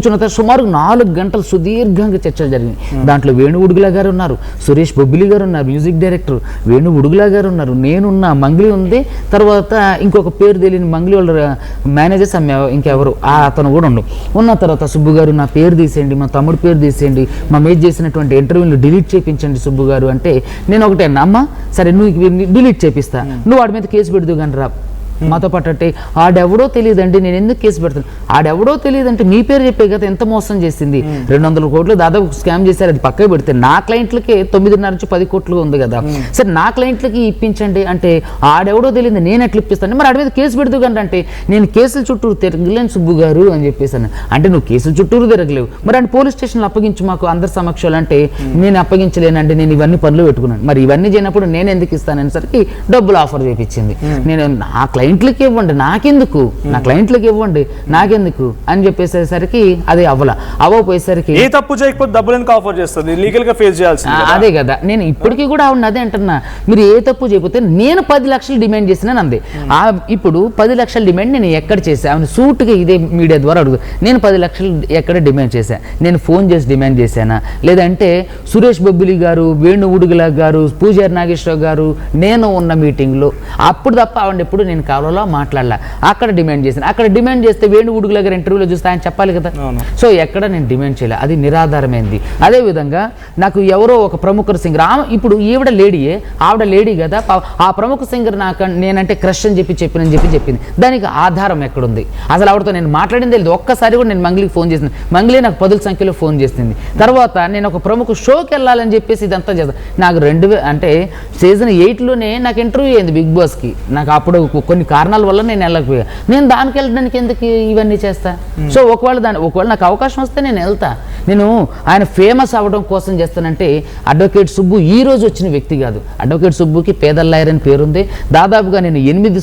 తర్వాత సుమారు 4 గంటలు సుదీర్ఘంగా చర్చలు జరిగింది. దాంట్లో వేణు ఉడుగులా గారు ఉన్నారు, సురేష్ బొబ్బిలి గారు ఉన్నారు, మ్యూజిక్ డైరెక్టర్ వేణు ఉడుగులా గారు ఉన్నారు, నేనున్నా, మంగ్లీ ఉంది, తర్వాత ఇంకొక పేరు తెలియని మంగ్లీ వాళ్ళ మేనేజర్స్ ఇంకెవరు అతను కూడా ఉన్న తర్వాత సుబ్బు గారు నా పేరు తీసేయండి, మా తమ్ముడు పేరు తీసేయండి, మా మేజ్ చేసినటువంటి ఇంటర్వ్యూలు డిలీట్ చేయించండి సుబ్బు గారు అంటే, నేను ఒకటే అమ్మ సరే నువ్వు డిలీట్ చేపిస్తా, నువ్వు వాడి మీద కేసు పెడదు కానీ రా మాతో పాటు అంటే, ఆడెవడో తెలియదండి నేను ఎందుకు కేసు పెడతాను, ఆడెవడో తెలియదంటే మీ పేరు చెప్పే కదా ఎంత మోసం చేసింది, 200 కోట్లు దాదాపు స్కామ్ చేశారు, అది పక్కకు పెడితే నా క్లయింట్లకే 9.5 నుంచి 10 కోట్లు ఉంది కదా, సరే నా క్లయింట్లకి ఇప్పించండి అంటే, ఆడెవడో తెలియదు నేను ఎట్లా ఇప్పిస్తాను, మరి ఆడి మీద కేసు పెడదు కంటే అంటే, నేను కేసుల చుట్టూరు తిరగలేను సుబ్బు గారు అని చెప్పేసాను. అంటే నువ్వు కేసుల చుట్టూరు తిరగలేవు, మరి అంటే పోలీస్ స్టేషన్లో అప్పగించు మాకు అందరి సమక్షంలో అంటే, నేను అప్పగించలేనండి, నేను ఇవన్నీ పనులు పెట్టుకున్నాను, మరి ఇవన్నీ చేయనప్పుడు నేను ఎందుకు ఇస్తాననేసరికి డబ్బులు ఆఫర్ చేయించింది. నేను నా క్లయింట్లకి ఇవ్వండి నాకెందుకు, నా క్లయింట్లకి ఇవ్వండి నాకెందుకు అని చెప్పేసరికి అది అవ్వపోయేసరికి ఏ తప్పు చేయకపోతే డబ్బులు ఎందుకు ఆఫర్ చేస్తుంది, లీగల్ గా ఫేస్ చేయాల్సింది. అదే కదా నేను ఇప్పటికీ కూడా అవును అదే అంటున్నా, మీరు ఏ తప్పు చేయకపోతే నేను 10 లక్షలు డిమాండ్ చేసినాను అందే. ఇప్పుడు 10 లక్షల డిమాండ్ నేను ఎక్కడ చేశాను, ఆమె సూట్గా ఇదే మీడియా ద్వారా అడుగు, నేను 10 లక్షలు ఎక్కడ డిమాండ్ చేశాను, నేను ఫోన్ చేసి డిమాండ్ చేశానా, లేదంటే సురేష్ బొబ్బిలి గారు, వేణు ఉడుగుల గారు, పూజారి నాగేశ్వరరావు గారు నేను ఉన్న మీటింగ్లో అప్పుడు తప్ప ఆవిడ ఎప్పుడు నేను కావాలో మాట్లాడలా, అక్కడ డిమాండ్ చేశాను. అక్కడ డిమాండ్ చేస్తే వేణు ఉడుగుల గారు ఇంటర్వ్యూలో చూస్తే ఆయన చెప్పాలి కదా, సో ఎక్కడ నేను డిమాండ్ చేయలే, అది నిరాధారమైంది. అదేవిధంగా నాకు ఎవరో ఒక ప్రముఖ సింగర్, ఇప్పుడు ఈవిడ లేడీయే, ఆవిడ లేడీ కదా, ఆ ప్రముఖ సింగర్ నాకు నేనంటే క్రష్ అని చెప్పింది, దానికి ఆధారం ఎక్కడుంది, అసలు ఆవిడతో నేను మాట్లాడింది లేదు, ఒక్కసారి కూడా నేను మంగ్లీకి ఫోన్ చేసింది, మంగ్లీ నాకు 10 సంఖ్యలో ఫోన్ చేసింది. తర్వాత నేను ఒక ప్రముఖ షోకి వెళ్ళాలని చెప్పేసి ఇదంతా చేస్తాను. నాకు అంటే సీజన్ 8లోనే నాకు ఇంటర్వ్యూ అయింది బిగ్ బాస్కి, నాకు అప్పుడు కొన్ని కారణాల వల్ల నేను వెళ్ళకపోయా, నేను దానికి వెళ్ళడానికి ఎందుకు ఇవన్నీ చేస్తా. సో ఒకవేళ నాకు అవకాశం వస్తే నేను వెళ్తా, నేను ఆయన ఫేమస్ అవ్వడం కోసం చేస్తానంటే, అడ్వకేట్ సుబ్బు ఈ రోజు వచ్చిన వ్యక్తి కాదు, అడ్వకేట్ సుబ్బుకి పేదల లాయర్ అని పేరుంది. దాదాపుగా నేను 9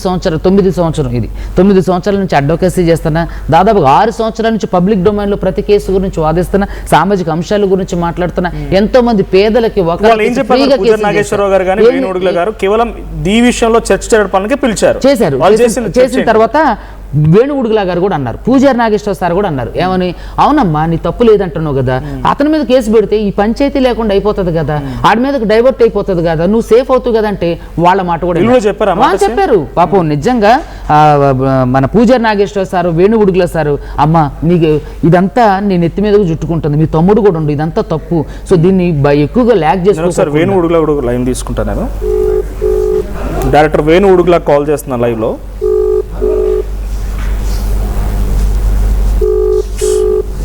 సంవత్సరాల నుంచి అడ్వకేసీ చేస్తున్నా, దాదాపు 6 సంవత్సరాల నుంచి పబ్లిక్ డొమైన్లో ప్రతి కేసు గురించి వాదిస్తున్నా, సామాజిక అంశాల గురించి మాట్లాడుతున్నా, ఎంతో మంది పేదలకి కేవలం ఈ విషయంలో చర్చ జరపడానికి పిలిచారు, చేసిన తర్వాత వేణుగుడుగులా గారు కూడా అన్నారు, పూజారి నాగేశ్వర సార్ కూడా అన్నారు ఏమని, అవునమ్మా నీ తప్పు లేదంటున్నావు కదా, అతని మీద కేసు పెడితే ఈ పంచాయతీ లేకుండా అయిపోతుంది కదా, ఆడి మీదకి డైవర్ట్ అయిపోతుంది కదా, నువ్వు సేఫ్ అవుతావు కదా అంటే వాళ్ళ మాట కూడా చెప్పారు. పాపం నిజంగా మన పూజారి నాగేశ్వర సారు వేణుగుడుగుల సారు, అమ్మ నీకు ఇదంతా నేను ఎత్తి మీదకు చుట్టుకుంటుంది, మీ తమ్ముడు కూడా ఉండు, ఇదంతా తప్పు, సో దీన్ని ఎక్కువగా ల్యాక్ చేసుకో. వేణుగుడుగుల కూడా లైన్ తీసుకుంటాను నేను, డైరెక్టర్ వేణుగుడుగుల కాల్ చేస్తున్నా లైవ్ లో.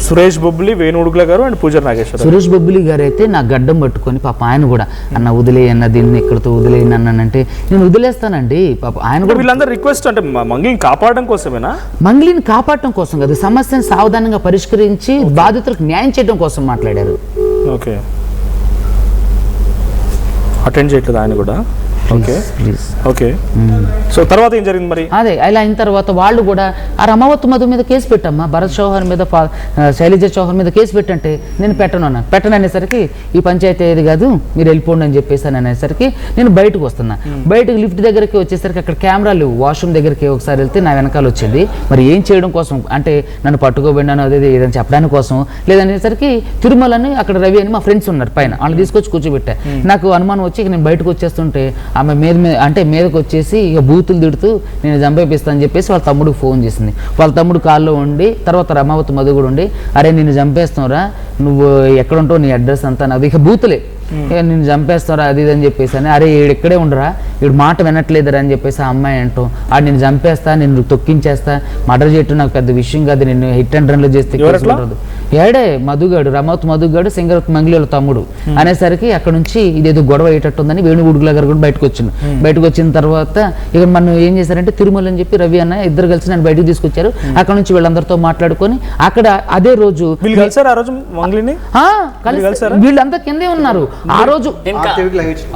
సురేష్ బొబ్బిలి, వేణుగుడుగుల గారు అండ్ పూజారి నాగేశ్వర. సురేష్ బొబ్బిలి గారు అయితే నా గడ్డం పట్టుకొని పాప ఆయన కూడా అన్న వదిలేయన్న దీన్ని ఎక్కడితో వదిలేయను అన్నానంటే నేను వదిలేస్తానండి పాప ఆయన కూడా. వీళ్ళందరూ రిక్వెస్ట్ అంటే మంగ్లీని కాపాడడం కోసమేనా? మంగ్లీని కాపాడటం కోసం కాదు, సమస్యను సావధానంగా పరిష్కరించి బాధితులకు న్యాయం చేయడం కోసం మాట్లాడారు. ఓకే, అటెండ్ చేయట్లేదు ఆయన కూడా. ఓకే, సో తర్వాత ఏం జరిగింది మరి? అదే ఇలా అయిన తర్వాత వాళ్ళు కూడా ఆ రమావత్ మధు మీద కేసు పెట్టమ్మా, భరత్ చౌహాన్ మీద శైలజ చౌహాన్ మీద కేసు పెట్టంటే నేను పెట్టను అనేసరికి ఈ పంచాయతీ ఏది కాదు మీరు వెళ్ళిపోండి అని చెప్పేసాను అనేసరికి నేను బయటకు వస్తున్నా. బయటకు లిఫ్ట్ దగ్గరికి వచ్చేసరికి అక్కడ కెమెరాలు వాష్రూమ్ దగ్గరికి ఒకసారి వెళ్తే నా వెనకాల వచ్చింది. మరి ఏం చేయడం కోసం అంటే నన్ను పట్టుకోబడినాను అదే ఏదని చెప్పడానికి కోసం లేదనేసరికి తిరుమలని అక్కడ రవి అని మా ఫ్రెండ్స్ ఉన్నారు పైన, వాళ్ళు తీసుకొచ్చి కూర్చోబెట్టా. నాకు అనుమానం వచ్చి నేను బయటకు వచ్చేస్తుంటే ఆమె మీదకి వచ్చేసి ఇక బూతులు తిడుతూ నేను చంపేపిస్తా అని చెప్పేసి వాళ్ళ తమ్ముడికి ఫోన్ చేసింది. వాళ్ళ తమ్ముడు కాల్లో ఉండి తర్వాత రమావతి మధు కూడా ఉండి, అరే నిన్ను చంపేస్తావురా, నువ్వు ఎక్కడ ఉంటావు, నీ అడ్రస్ అంతా నాది, ఇక బూతులే, నిన్ను చంపేస్తారా అది ఇది అని చెప్పేసి అని, అరే ఈడు ఎక్కడే ఉండరా, ఈడు మాట వినట్లేదురా అని చెప్పేసి ఆ అమ్మాయి అంటూ, ఆడు నేను చంపేస్తా, నిన్ను తొక్కించేస్తా, మర్డర్ చేయటం నాకు పెద్ద విషయం కాదు, నిన్ను హిట్ అండ్ రన్లో చేస్తే ఏడే మధుగాడు, రమావత్ మధుగాడు సింగర్ మంగ్లీల తమ్ముడు అనేసరికి అక్కడ నుంచి ఇదేదో గొడవ అయ్యేటట్టుందని వేణుగుడుగుల గారు కూడా బయటకు వచ్చింది. బయటకు వచ్చిన తర్వాత ఇక మనం ఏం చేశారంటే తిరుమల అని చెప్పి రవి అన్న ఇద్దరు కలిసి నన్ను బయటకు తీసుకొచ్చారు. అక్కడ నుంచి వీళ్ళందరితో మాట్లాడుకొని అక్కడ అదే రోజు వీళ్ళంతా కిందే ఉన్నారు. ఆ రోజు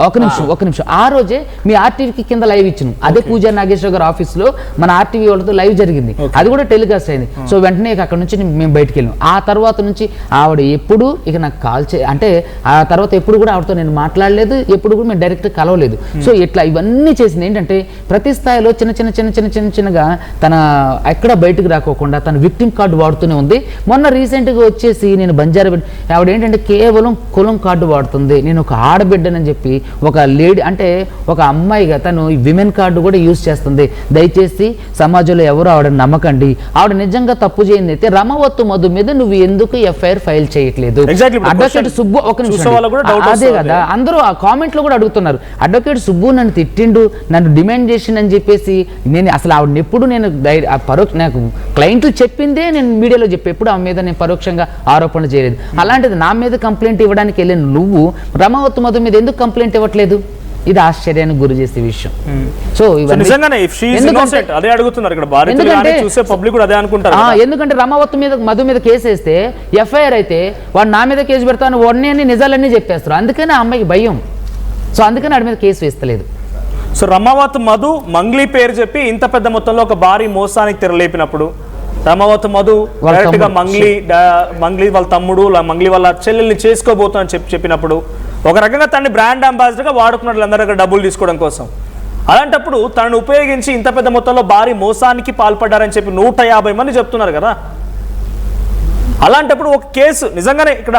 ఒక నిమిషం ఆ రోజే మీ ఆర్టీవీకి కింద లైవ్ ఇచ్చినాం. అదే పూజారి నాగేశ్వర గారి ఆఫీస్ లో మన ఆర్టీవీ వాళ్ళతో లైవ్ జరిగింది, అది కూడా టెలికాస్ట్ అయింది. సో వెంటనే అక్కడ నుంచి మేము బయటకు వెళ్ళాం. ఆ తర్వాత నుంచి ఆవిడ ఎప్పుడు ఇక నాకు కాల్ అంటే ఆ తర్వాత ఎప్పుడు కూడా ఆవిడతో నేను మాట్లాడలేదు, ఎప్పుడు కూడా మేము డైరెక్ట్ కలవలేదు. సో ఇట్లా ఇవన్నీ చేసింది ఏంటంటే ప్రతి స్థాయిలో చిన్నగా తన ఎక్కడ బయటకు రాకోకుండా తన విక్టిమ్ కార్డు వాడుతూనే ఉంది. మొన్న రీసెంట్గా వచ్చేసి నేను బంజారా ఆవిడ ఏంటంటే కేవలం కులం కార్డు వాడుతుంది, నేను ఒక ఆడబిడ్డనని చెప్పి ఒక లేడీ అంటే ఒక అమ్మాయిగా తను విమెన్ కార్డు కూడా యూజ్ చేస్తుంది. దయచేసి సమాజంలో ఎవరు ఆవిడ నమ్మకండి, ఆవిడ నిజంగా తప్పు చేయింది అయితే రమావత్ మధు మీద నువ్వు ఎందుకు ఎఫ్ఐఆర్ ఫైల్ చేయట్లేదు? అడ్వకేట్ సుబ్బు ఒక నిమిషం, అదే కదా అందరూ ఆ కామెంట్ లో కూడా అడుగుతున్నారు, అడ్వకేట్ సుబ్బు నన్ను తిట్టిండు, నన్ను డిమాండ్ చేసిండు అని చెప్పేసి. నేను అసలు ఆవిడని ఎప్పుడు నేను నాకు క్లయింట్లు చెప్పిందే నేను మీడియాలో చెప్పి ఎప్పుడు ఆమె మీద నేను పరోక్షంగా ఆరోపణలు చేయలేదు. అలాంటిది నా మీద కంప్లైంట్ ఇవ్వడానికి వెళ్ళిన నువ్వు రమావత్ మధు మీద ఎందుకు కంప్లైంట్ ఇవ్వట్లేదు? ఇది ఆశ్చర్యానికి గురి చేసే విషయం. సో ఎందుకంటే రమావత్ మీద మధు మీద కేసు వేస్తే ఎఫ్ఐఆర్ అయితే వాడు నా మీద కేసు పెడతాను వాడిని నిజాలన్నీ చెప్పేస్తారు. అందుకని ఆ అమ్మాయికి భయం, సో అందుకని వాడి మీద కేసు వేస్తలేదు. సో రమావత్ మధు మంగ్లీ పేరు చెప్పి ఇంత పెద్ద మొత్తంలో ఒక భారీ మోసానికి తెరలేపినప్పుడు రమావత్ మధు డైరెక్ట్ గా మంగ్లీ వాళ్ళ తమ్ముడు మంగ్లీ వాళ్ళ చెల్లెల్ని చేసుకోబోతున్నా చెప్పినప్పుడు ఒక రకంగా తనని బ్రాండ్ అంబాసిడర్గా వాడుకున్నట్లు అందరి దగ్గర డబ్బులు తీసుకోవడం కోసం. అలాంటప్పుడు తనను ఉపయోగించి ఇంత పెద్ద మొత్తంలో భారీ మోసానికి పాల్పడ్డారని చెప్పి 150 మంది చెప్తున్నారు కదా. అలాంటప్పుడు ఒక కేసు నిజంగానే ఇక్కడ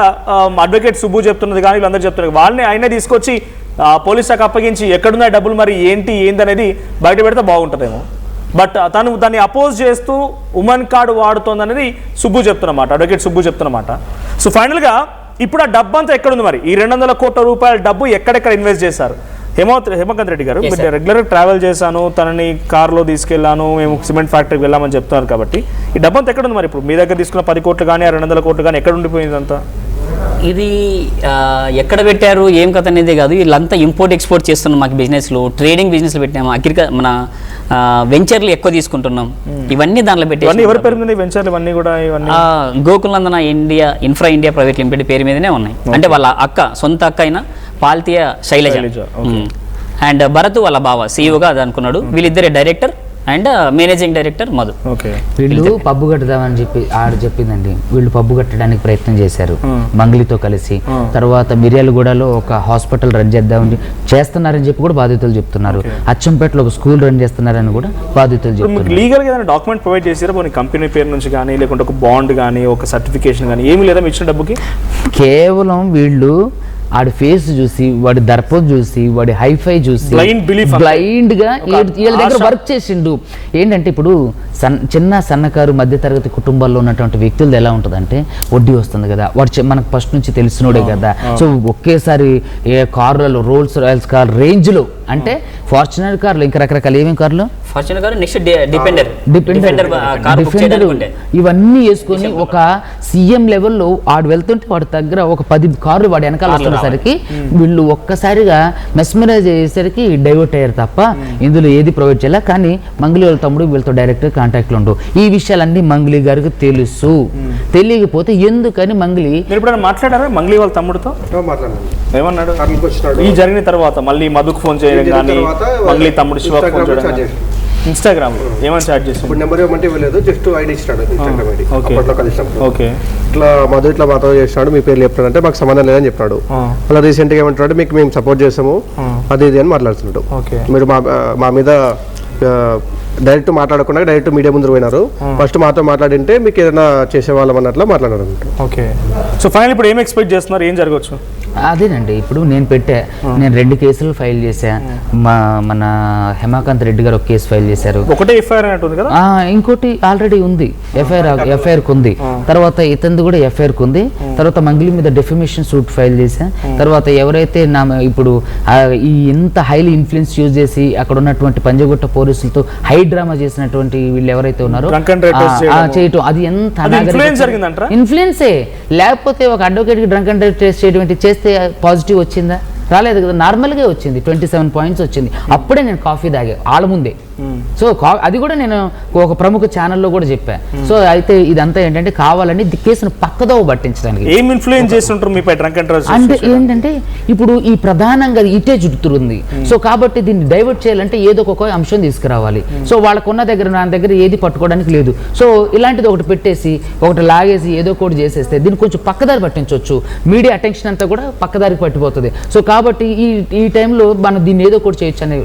అడ్వకేట్ సుబ్బు చెప్తున్నది కానీ వీళ్ళందరూ చెప్తున్నారు, వాళ్ళని ఆయనే తీసుకొచ్చి పోలీస్ శాఖ అప్పగించి ఎక్కడున్నాయి డబ్బులు మరి ఏందనేది బయట పెడితే బాగుంటుందేమో. బట్ తను దాన్ని అపోజ్ చేస్తూ ఉమెన్ కార్డు వాడుతోందనేది సుబ్బు చెప్తున్నమాట, అడ్వకేట్ సుబ్బు చెప్తున్నమాట. సో ఫైనల్గా ఇప్పుడు ఆ డబ్బు అంతా ఎక్కడుంది మరి? ఈ 200 కోట్ల రూపాయల డబ్బు ఎక్కడెక్కడ ఇన్వెస్ట్ చేశారు? హేమకాంత్ రెడ్డి గారు, మీరు రెగ్యులర్గా ట్రావెల్ చేశాను, తనని కార్లో తీసుకెళ్ళాను, మేము సిమెంట్ ఫ్యాక్టరీకి వెళ్ళామని చెప్తున్నారు కాబట్టి ఈ డబ్బు అంతా ఎక్కడుంది మరి? ఇప్పుడు మీ దగ్గర తీసుకున్న 10 కోట్లు కానీ 200 కోట్లు కానీ ఎక్కడ ఉండిపోయింది అంతా? ఇది ఎక్కడ పెట్టారు ఏం కథ అనేది కాదు, వీళ్ళంతా ఇంపోర్ట్ ఎక్స్పోర్ట్ చేస్తున్నాం, మాకు బిజినెస్లో ట్రేడింగ్ బిజినెస్లో పెట్టినాము, మన వెంచర్లు ఎక్కువ తీసుకుంటున్నాం, ఇవన్నీ దాంట్లో పెట్టి. ఎవరి పేరు మీద వెంచర్లు ఇవన్నీ కూడా? Gokulanandana India infra India private limited పేరు మీదనే ఉన్నాయి. అంటే వాళ్ళ సొంత అక్క అయిన పాల్తీయ శైలజ అండ్ భరత్ వాళ్ళ బావ సీఈఓగా అది అనుకున్నాడు. వీళ్ళిద్దరే director, and managing director Madhu. Okay. వీళ్ళు పబ్బు కట్టుదామని చెప్పి చెప్పిందండి. వీళ్ళు పబ్బు కట్టడానికి ప్రయత్నం చేశారు మంగ్లీతో కలిసి. తర్వాత మిర్యాలగూడలో ఒక హాస్పిటల్ రన్ చేద్దామని చేస్తున్నారని చెప్పి కూడా బాధితులు చెప్తున్నారు. అచ్చంపేటలో ఒక స్కూల్ రన్ చేస్తున్నారని కూడా బాధితులు చెప్తున్నారు. లీగల్ గా ఏదైనా డాక్యుమెంట్ ప్రొవైడ్ చేసారా పోనీ కంపెనీ పేరు నుంచి కానీ, లేకుంటే ఒక బాండ్ కానీ, ఒక సర్టిఫికేషన్ కానీ ఏమీ లేదా మీ ఇచ్చిన డబ్బుకి? కేవలం వీళ్ళు వాడి ఫేస్ చూసి, వాడి దర్పం చూసి, వాడి హైఫై చూసి బ్లైండ్ గా వీళ్ళ దగ్గర వర్క్ చేసిండు. ఏంటంటే ఇప్పుడు చిన్న సన్నకారు మధ్యతరగతి కుటుంబాల్లో ఉన్నటువంటి వ్యక్తులది ఎలా ఉంటుందంటే, వడ్డీ వస్తుంది కదా, వాడు మనకు ఫస్ట్ నుంచి తెలిసినోడే కదా. సో ఒకేసారి ఏ కార్లలో రోల్స్ రాయల్స్ కార్ రేంజ్ లో, అంటే ఫార్చునర్ కార్లు, ఇంకా రకరకాల ఏమేమి కార్లు, ఫార్చునర్ కార్, నెక్స్ట్ డిపెండర్ ఇవన్నీ వేసుకొని ఒక సీఎం లెవెల్లో వాడు వెళ్తుంటే వాడి దగ్గర ఒక 10 కార్లు వాడి వెనకాల వస్తున్నసరికి వీళ్ళు ఒక్కసారిగా మెస్మరైజ్ అయ్యేసరికి డైవర్ట్ అయ్యారు తప్ప ఇందులో ఏది ప్రొవైడ్ చేయాల. కానీ మంగ్లీ వాళ్ళ తమ్ముడు వీళ్ళతో డైరెక్ట్ కాంటాక్ట్లో ఉండు. ఈ విషయాలన్నీ మంగ్లీ గారికి తెలుసు. తెలియకపోతే ఎందుకని మంగ్లీ మాట్లాడారా మంగ్లీ వాళ్ళ తమ్ముడితో? ఏమన్నాడు? ఈ జరిగిన తర్వాత మళ్ళీ మధుకు ఫోన్ చేయడం కానీ, మంగ్లీ తమ్ముడు శివకు ఫోన్ చేయడం, ఇన్స్టాగ్రామ్ లో ఏమని చాట్ చేస్తాడు? ఇప్పుడు నెంబర్ ఇవ్వమంటే ఇవ్వలేదు, జస్ట్ ఐడి ఇచ్చినాడు ఇన్స్టాగ్రామ్ ఐడి. అప్పట్లో కలిసినప్పుడు ఓకే, ఇట్లా మధు ఇట్లా మాతో చేసినాడు, మీ పేరు చెప్తాడు అంటే మాకు సంబంధం లేదని చెప్పాడు. అలా రీసెంట్ గా ఏమంటాడు, మీకు మేము సపోర్ట్ చేస్తాము అది ఇది అని మాట్లాడుతున్నాడు. మీరు మా మీద డైరెక్ట్ మాట్లాడకుండా డైరెక్ట్ మీడియా ముందు పోయినారు. ఫస్ట్ మాతో మాట్లాడింటే మీకు ఏదైనా చేసేవాళ్ళం అన్నట్లు మాట్లాడారు. ఓకే. సో ఫైనల్ ఇప్పుడు ఏం ఎక్స్పెక్ట్ చేస్తున్నారు, ఏం జరగవచ్చు? అదేనండి, ఇప్పుడు నేను 2 కేసులు ఫైల్ చేశా. మన హేమాకాంత్ రెడ్డి గారు ఒక కేసు ఫైల్ చేశారు. ఒకటే ఎఫ్ఐఆర్ అంటుంది కదా, ఇంకోటి ఆల్రెడీ ఉంది, ఎఫ్ఐఆర్ కుంది. తర్వాత ఇతంది కూడా ఎఫ్ఐఆర్ కుంది. తర్వాత మంగ్లీ మీద డెఫమేషన్ సూట్ ఫైల్ చేశా. తర్వాత ఎవరైతే ఇప్పుడు ఈ ఇంత హైలీ ఇన్ఫ్లుయెన్స్ యూజ్ చేసి అక్కడ ఉన్నటువంటి పంజగుట్ట పోలీసులతో హై డ్రామా చేసినటువంటి వీళ్ళు ఎవరైతే ఉన్నారో చేయటం, అది ఎంత ఇన్ఫ్లుయెన్సే. లేకపోతే ఒక అడ్వకేట్ కి డ్రంక్ అండ్ డ్రైవ్ టెస్ట్ చేయడం చేస్తే పాజిటివ్ వచ్చిందా? రాలేదు కదా, నార్మల్గా వచ్చింది. 27 పాయింట్స్ వచ్చింది. అప్పుడే నేను కాఫీ తాగా వాళ్ళ ముందే. సో అది కూడా నేను ఒక ప్రముఖ ఛానల్లో కూడా చెప్పాను. సో అయితే ఇదంతా ఏంటంటే కావాలని కేసును పక్కదోవ పట్టించడానికి. ఏం ఇన్ఫ్లుయెన్స్ చేస్తుంటారు మీపై డ్రంక్ అండ్ డ్రైవ్ అంటే ఏంటంటే ఇప్పుడు ఈ ప్రధానంగా ఇటే చుడుతుంది. సో కాబట్టి దీన్ని డైవర్ట్ చేయాలంటే ఏదో ఒక అంశం తీసుకురావాలి. సో వాళ్ళకున్న దగ్గర నా దగ్గర ఏది పట్టుకోవడానికి లేదు. సో ఇలాంటిది ఒకటి పెట్టేసి ఒకటి లాగేసి ఏదో ఒకటి చేసేస్తే దీన్ని కొంచెం పక్కదారి పట్టించవచ్చు. మీడియా అటెన్షన్ అంతా కూడా పక్కదారికి పట్టిపోతుంది. సో కాబట్టి ఈ టైంలో మనం దీన్ని ఏదో ఒకటి చేయొచ్చు అనే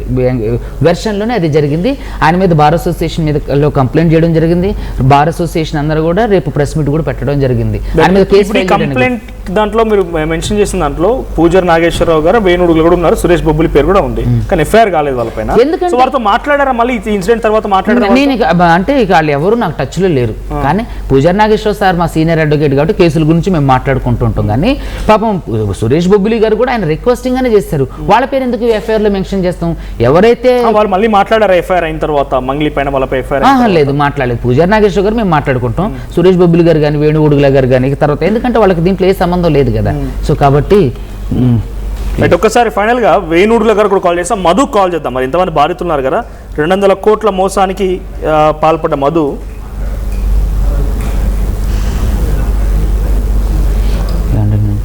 వెర్షన్లోనే అది జరిగింది. ఆయన మీద బార్ అసోసియేషన్ మీద కంప్లైంట్ చేయడం జరిగింది. బార్ అసోసియేషన్ అందరూ కూడా రేపు ప్రెస్ మీట్ కూడా పెట్టడం జరిగింది. ఆయన మీద కేసు కంప్లైంట్ దాంట్లో మీరు మెన్షన్ చేసిన దాంట్లో పూజారి నాగేశ్వరరావు గారు, వేణుడుగులు కూడా ఉన్నారు, సురేష్ బొబ్బులి పేరు కూడా ఉంది. కానీ ఎఫ్ఐఆర్ కాలేదు వాళ్ళపైన. ఎందుకంటే వారితో మాట్లాడారా మళ్ళీ ఇన్సిడెంట్ తర్వాత మాట్లాడారు? నేను అంటే ఇక వాళ్ళు ఎవరు నాకు టచ్ లో లేరు. కానీ పూజారి నాగేశ్వర సార్ మా సీనియర్ అడ్వకేట్ కాబట్టి కేసుల గురించి మేము మాట్లాడుకుంటుంటాం. కానీ పాపం సురేష్ బొబ్బులి గారు కూడా ఆయన రిక్వెస్టింగ్ గానే చేస్తారు. వాళ్ళ పేరు ఎందుకు ఎఫ్ఐఆర్ లో మెన్షన్ చేస్తాం? ఎవరైతే వాళ్ళు మళ్ళీ మాట్లాడారు ఎఫ్ఐఆర్ అయిన తర్వాత మంగ్లీ పైన వాళ్ళపై ఎఫ్ఐఆర్ లేదు, మాట్లాడలేదు. పూజారి నాగేశ్వర గారు మేము మాట్లాడుకుంటాం, సురేష్ బొబ్బులి గారు కానీ వేణుగుడుగుల గారు కానీ తర్వాత, ఎందుకంటే వాళ్ళకి దీంట్లో ఏ సంబంధం లేదు కదా. సో కాబట్టి ఒక్కసారి ఫైనల్ గా వేణుడుల గారు కూడా కాల్ చేస్తాం, మధు కాల్ చేద్దాం. మరి ఇంతమంది బాధితున్నారు కదా, 200 కోట్ల మోసానికి పాల్పడ్డ మధు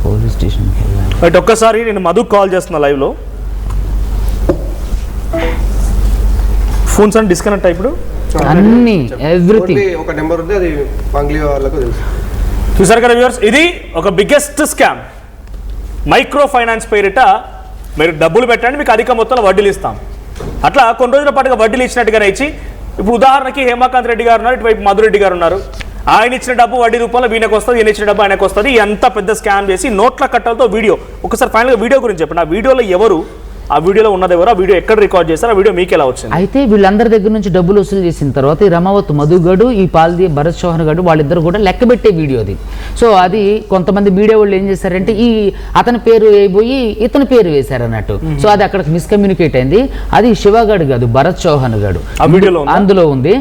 పోలీస్ స్టేషన్ ఒక్కసారి నేను మధు కాల్ చేస్తున్నా లైవ్ లో. ఫోన్స్ అని డిస్కనెక్ట్ ఇప్పుడు అన్ని ఎవ్రీథింగ్ ఒక నెంబర్ ఉంది, అది మంగ్లీ వాళ్ళకు తెలుసు. చూసారు కదా వ్యూవర్స్, ఇది ఒక బిగ్గెస్ట్ స్కామ్. మైక్రో ఫైనాన్స్ పేరిట మీరు డబ్బులు పెట్టండి, మీకు అధిక మొత్తంలో వడ్డీలు ఇస్తాం. అట్లా కొన్ని రోజుల పాటుగా వడ్డీలు ఇచ్చినట్టుగానే ఇచ్చి, ఇప్పుడు ఉదాహరణకి హేమాకాంత్ రెడ్డి గారు ఉన్నారు, ఇటువైపు మధురెడ్డి గారు ఉన్నారు. ఆయన ఇచ్చిన డబ్బు వడ్డీ రూపంలో వీళ్ళకి వస్తుంది, ఈయన ఇచ్చిన డబ్బు ఆయనకు వస్తుంది. ఎంత పెద్ద స్కామ్ చేసి నోట్ల కట్టలతో వీడియో. ఒకసారి ఫైనల్గా వీడియో గురించి చెప్పండి. ఆ వీడియోలో ఎవరు, ఆ వీడియోలో ఉన్నది ఎవరు, ఆ వీడియో ఎక్కడ రికార్డ్ చేశారు, ఆ వీడియో మీకు ఎలా వచ్చింది? అయితే వీళ్ళందరి దగ్గర నుంచి డబ్బులు వసూలు చేసిన తర్వాత ఈ రమావత్ మధు గడు, ఈ పాల్ది భరత్ చౌహాన్ గడు వాళ్ళిద్దరు కూడా లెక్క పెట్టే వీడియో అది. సో అది కొంతమంది మీడియా వాళ్ళు ఏం చేశారంటే ఈ అతని పేరు వేయబోయి ఇతని పేరు వేశారు అన్నట్టు. సో అది అక్కడ మిస్కమ్యూనికేట్ అయింది. అది శివగడు కాదు, భరత్ చౌహాన్ గడు అందులో ఉంది.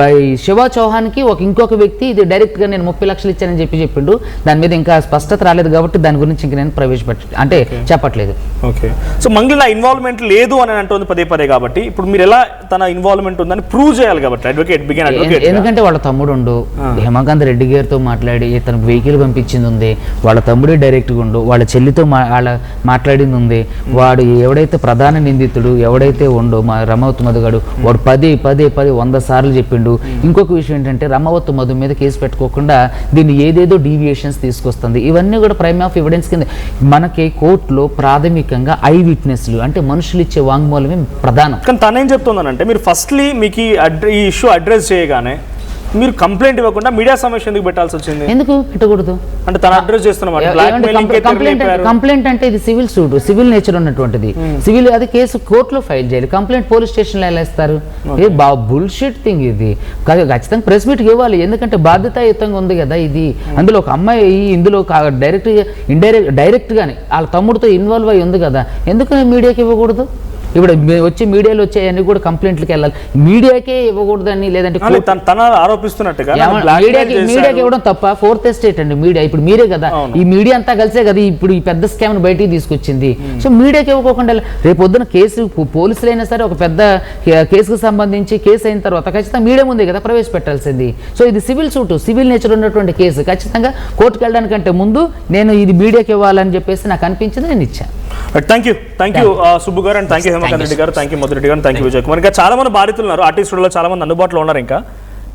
బై శివ చౌహాన్ కి ఇంకొక వ్యక్తి ఇది డైరెక్ట్ గా నేను 30 లక్షలు ఇచ్చానని చెప్పిండు. దాని మీద ఇంకా స్పష్టత రాలేదు కాబట్టి దాని గురించి ఇంక నేను చెప్పట్లేదు. ఓకే. సో మంగ్లీ నా ఇన్వాల్వ్మెంట్ లేదు అని అంటుంది పదే పదే, కాబట్టి ఇప్పుడు మీరు ఎలా తన ఇన్వాల్వ్మెంట్ ఉందని ప్రూవ్ చేయాలి కాబట్టి అడ్వకేట్. ఎందుకంటే వాళ్ళ తమ్ముడు ఉండు, హేమకాంత్ రెడ్డి గారితో మాట్లాడి తనకు వెహికల్ పంపించింది ఉంది, వాళ్ళ తమ్ముడే డైరెక్ట్గా ఉండు, వాళ్ళ చెల్లితో మాట్లాడింది ఉంది, వాడు ఎవడైతే ప్రధాన నిందితుడు ఎవడైతే ఉండో మా రమావతి మధుగాడు వాడు పదే 100 సార్లు చెప్పిండు. ఇంకొక విషయం ఏంటంటే రమావతి మధు మీద కేసు పెట్టుకోకుండా దీన్ని ఏదేదో డీవియేషన్స్ తీసుకొస్తుంది. ఇవన్నీ కూడా ప్రైమ్ ఆఫ్ ఎవిడెన్స్ కింద మనకి కోర్టులో ప్రాథమికంగా ఐ విట్నెస్లు అంటే మనుషులు ఇచ్చే వాంగ్మూలమే ప్రధానం. కానీ తనేం చెప్తుందనంటే మీరు ఫస్ట్లీ మీకు ఈ ఇష్యూ అడ్రస్ చేయగానే మీరు కంప్లైంట్ ఇవ్వకుండా మీడియా సమస్య ఎందుకు పెట్టాల్సి వచ్చింది? ఎందుకు పెట్టకూడదు అంటే తన అడ్రస్ కంప్లైంట్ అంటే ఇది సివిల్ సూట్, సివిల్ నేచర్ ఉన్నటువంటిది. సివిల్ అది కేసు కోర్టులో ఫైల్ చేయాలి, కంప్లైంట్ పోలీస్ స్టేషన్లో ఎలా ఇస్తారు? ఏ బుల్షిట్ థింగ్ ఇది. ఖచ్చితంగా ప్రెస్ మీట్కి ఇవ్వాలి, ఎందుకంటే బాధ్యతాయుతంగా ఉంది కదా ఇది. అందులో ఒక అమ్మాయి ఇందులో డైరెక్ట్ గానే వాళ్ళ తమ్ముడితో ఇన్వాల్వ్ అయ్యి ఉంది కదా, ఎందుకు మీడియాకి ఇవ్వకూడదు? ఇప్పుడు వచ్చి మీడియాలో వచ్చాయని కూడా కంప్లైంట్లకి వెళ్ళాలి, మీడియాకే ఇవ్వకూడదని. లేదంటే ఆరోపిస్తున్నట్టుగా మీడియాకి ఇవ్వడం తప్ప. ఫోర్త్ ఎస్టేట్ అండి మీడియా, ఇప్పుడు మీరే కదా, ఈ మీడియా అంతా కలిసే కదా ఇప్పుడు ఈ పెద్ద స్కామ్ బయటికి తీసుకొచ్చింది. సో మీడియాకి ఇవ్వకోకుండా రేపు పొద్దున కేసు పోలీసులైనా సరే ఒక పెద్ద కేసుకు సంబంధించి కేసు అయిన తర్వాత ఖచ్చితంగా మీడియా ముందే కదా ప్రవేశపెట్టాల్సింది. సో ఇది సివిల్ సూట్, సివిల్ నేచర్ ఉన్నటువంటి కేసు, ఖచ్చితంగా కోర్టుకు వెళ్ళడానికంటే ముందు నేను ఇది మీడియాకి ఇవ్వాలని చెప్పేసి నాకు అనిపించింది, నేను ఇచ్చాను. థ్యాంక్ యూ సుబ్బు గారు, and thank you Hemakanth Reddy గారు, థ్యాంక్ యూ మధురెడ్డి గారు, థ్యాంక్ యూ విజయ్ కుమార్. ఇంకా చాలా మంది బాధితులు ఉన్నారు, ఆర్టిస్టులలో చాలా మంది అందుబాటులో ఉన్నారు ఇంకా.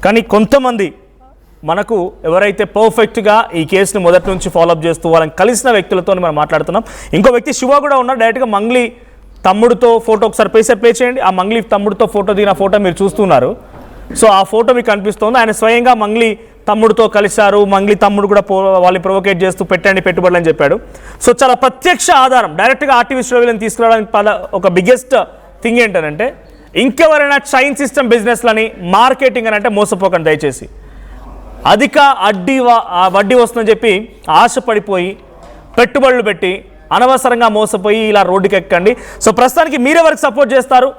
కానీ కొంతమంది మనకు ఎవరైతే పర్ఫెక్ట్గా ఈ కేసుని మొదటి నుంచి ఫాలోఅప్ చేస్తూ వాళ్ళని కలిసిన వ్యక్తులతో మనం మాట్లాడుతున్నాం. ఇంకో వ్యక్తి శివ కూడా ఉన్నారు, డైరెక్ట్గా మంగ్లీ తమ్ముడితో ఫోటో ఒకసారి ప్లే చేయండి. ఆ మంగ్లీ తమ్ముడితో ఫోటో దిగిన ఫోటో మీరు చూస్తున్నారు. సో ఆ ఫోటో మీకు కనిపిస్తుంది. ఆయన స్వయంగా మంగ్లీ తమ్ముడితో కలిశారు, మంగ్లీ తమ్ముడు కూడా వాళ్ళని ప్రొవోకేట్ చేస్తూ పెట్టండి పెట్టుబడులు అని చెప్పాడు. సో చాలా ప్రత్యక్ష ఆధారం, డైరెక్ట్గా ఆర్టిఫిషియల్ వీళ్ళని తీసుకురావడానికి ఒక బిగ్గెస్ట్ థింగ్ ఏంటంటే ఇంకెవరైనా చైన్ సిస్టమ్ బిజినెస్లని మార్కెటింగ్ అని అంటే మోసపోకండి దయచేసి. అధిక వడ్డీ వస్తుందని చెప్పి ఆశపడిపోయి పెట్టుబడులు పెట్టి అనవసరంగా మోసపోయి ఇలా రోడ్డుకి ఎక్కండి. సో ప్రస్తుతానికి మీరెవరికి సపోర్ట్ చేస్తారు?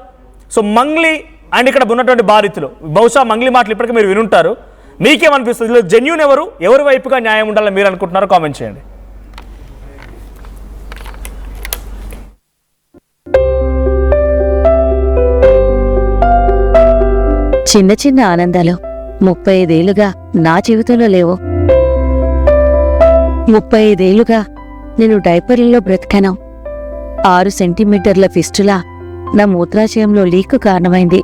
సో మంగ్లీ అండ్ ఇక్కడ ఉన్నటువంటి బాధితులు, బహుశా మంగ్లీ మాటలు ఇప్పటికీ మీరు వినుంటారు. మీకేమనిపిస్తుంది? ఇందులో జెన్యూన్ ఎవరి వైపుగా న్యాయం ఉండాలని మీరు అనుకుంటున్నారో కామెంట్ చేయండి. చిన్న చిన్న ఆనందాలు 35 ఏళ్లుగా నా జీవితంలో లేవు. 35 ఏళ్లుగా నేను డైపర్లలో బ్రతికాను. 6 సెంటీమీటర్ల ఫిస్టులా నా మూత్రాశయంలో లీక్ కారణమైంది.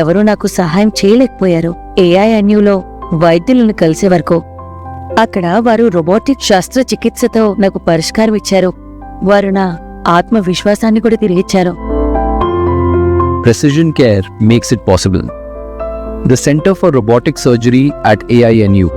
ఎవరూ నాకు సహాయం చేయలేకపోయారు. AINUలో వైద్యులను కలిసే వరకు అక్కడ వారు రోబోటిక్ శస్త్రచికిత్సతో నాకు పరిష్కారం ఇచ్చారు. వారు నా ఆత్మవిశ్వాసాన్ని కూడా తిరిగిచ్చారు. Precision care makes it possible. The Center for Robotic Surgery at AINU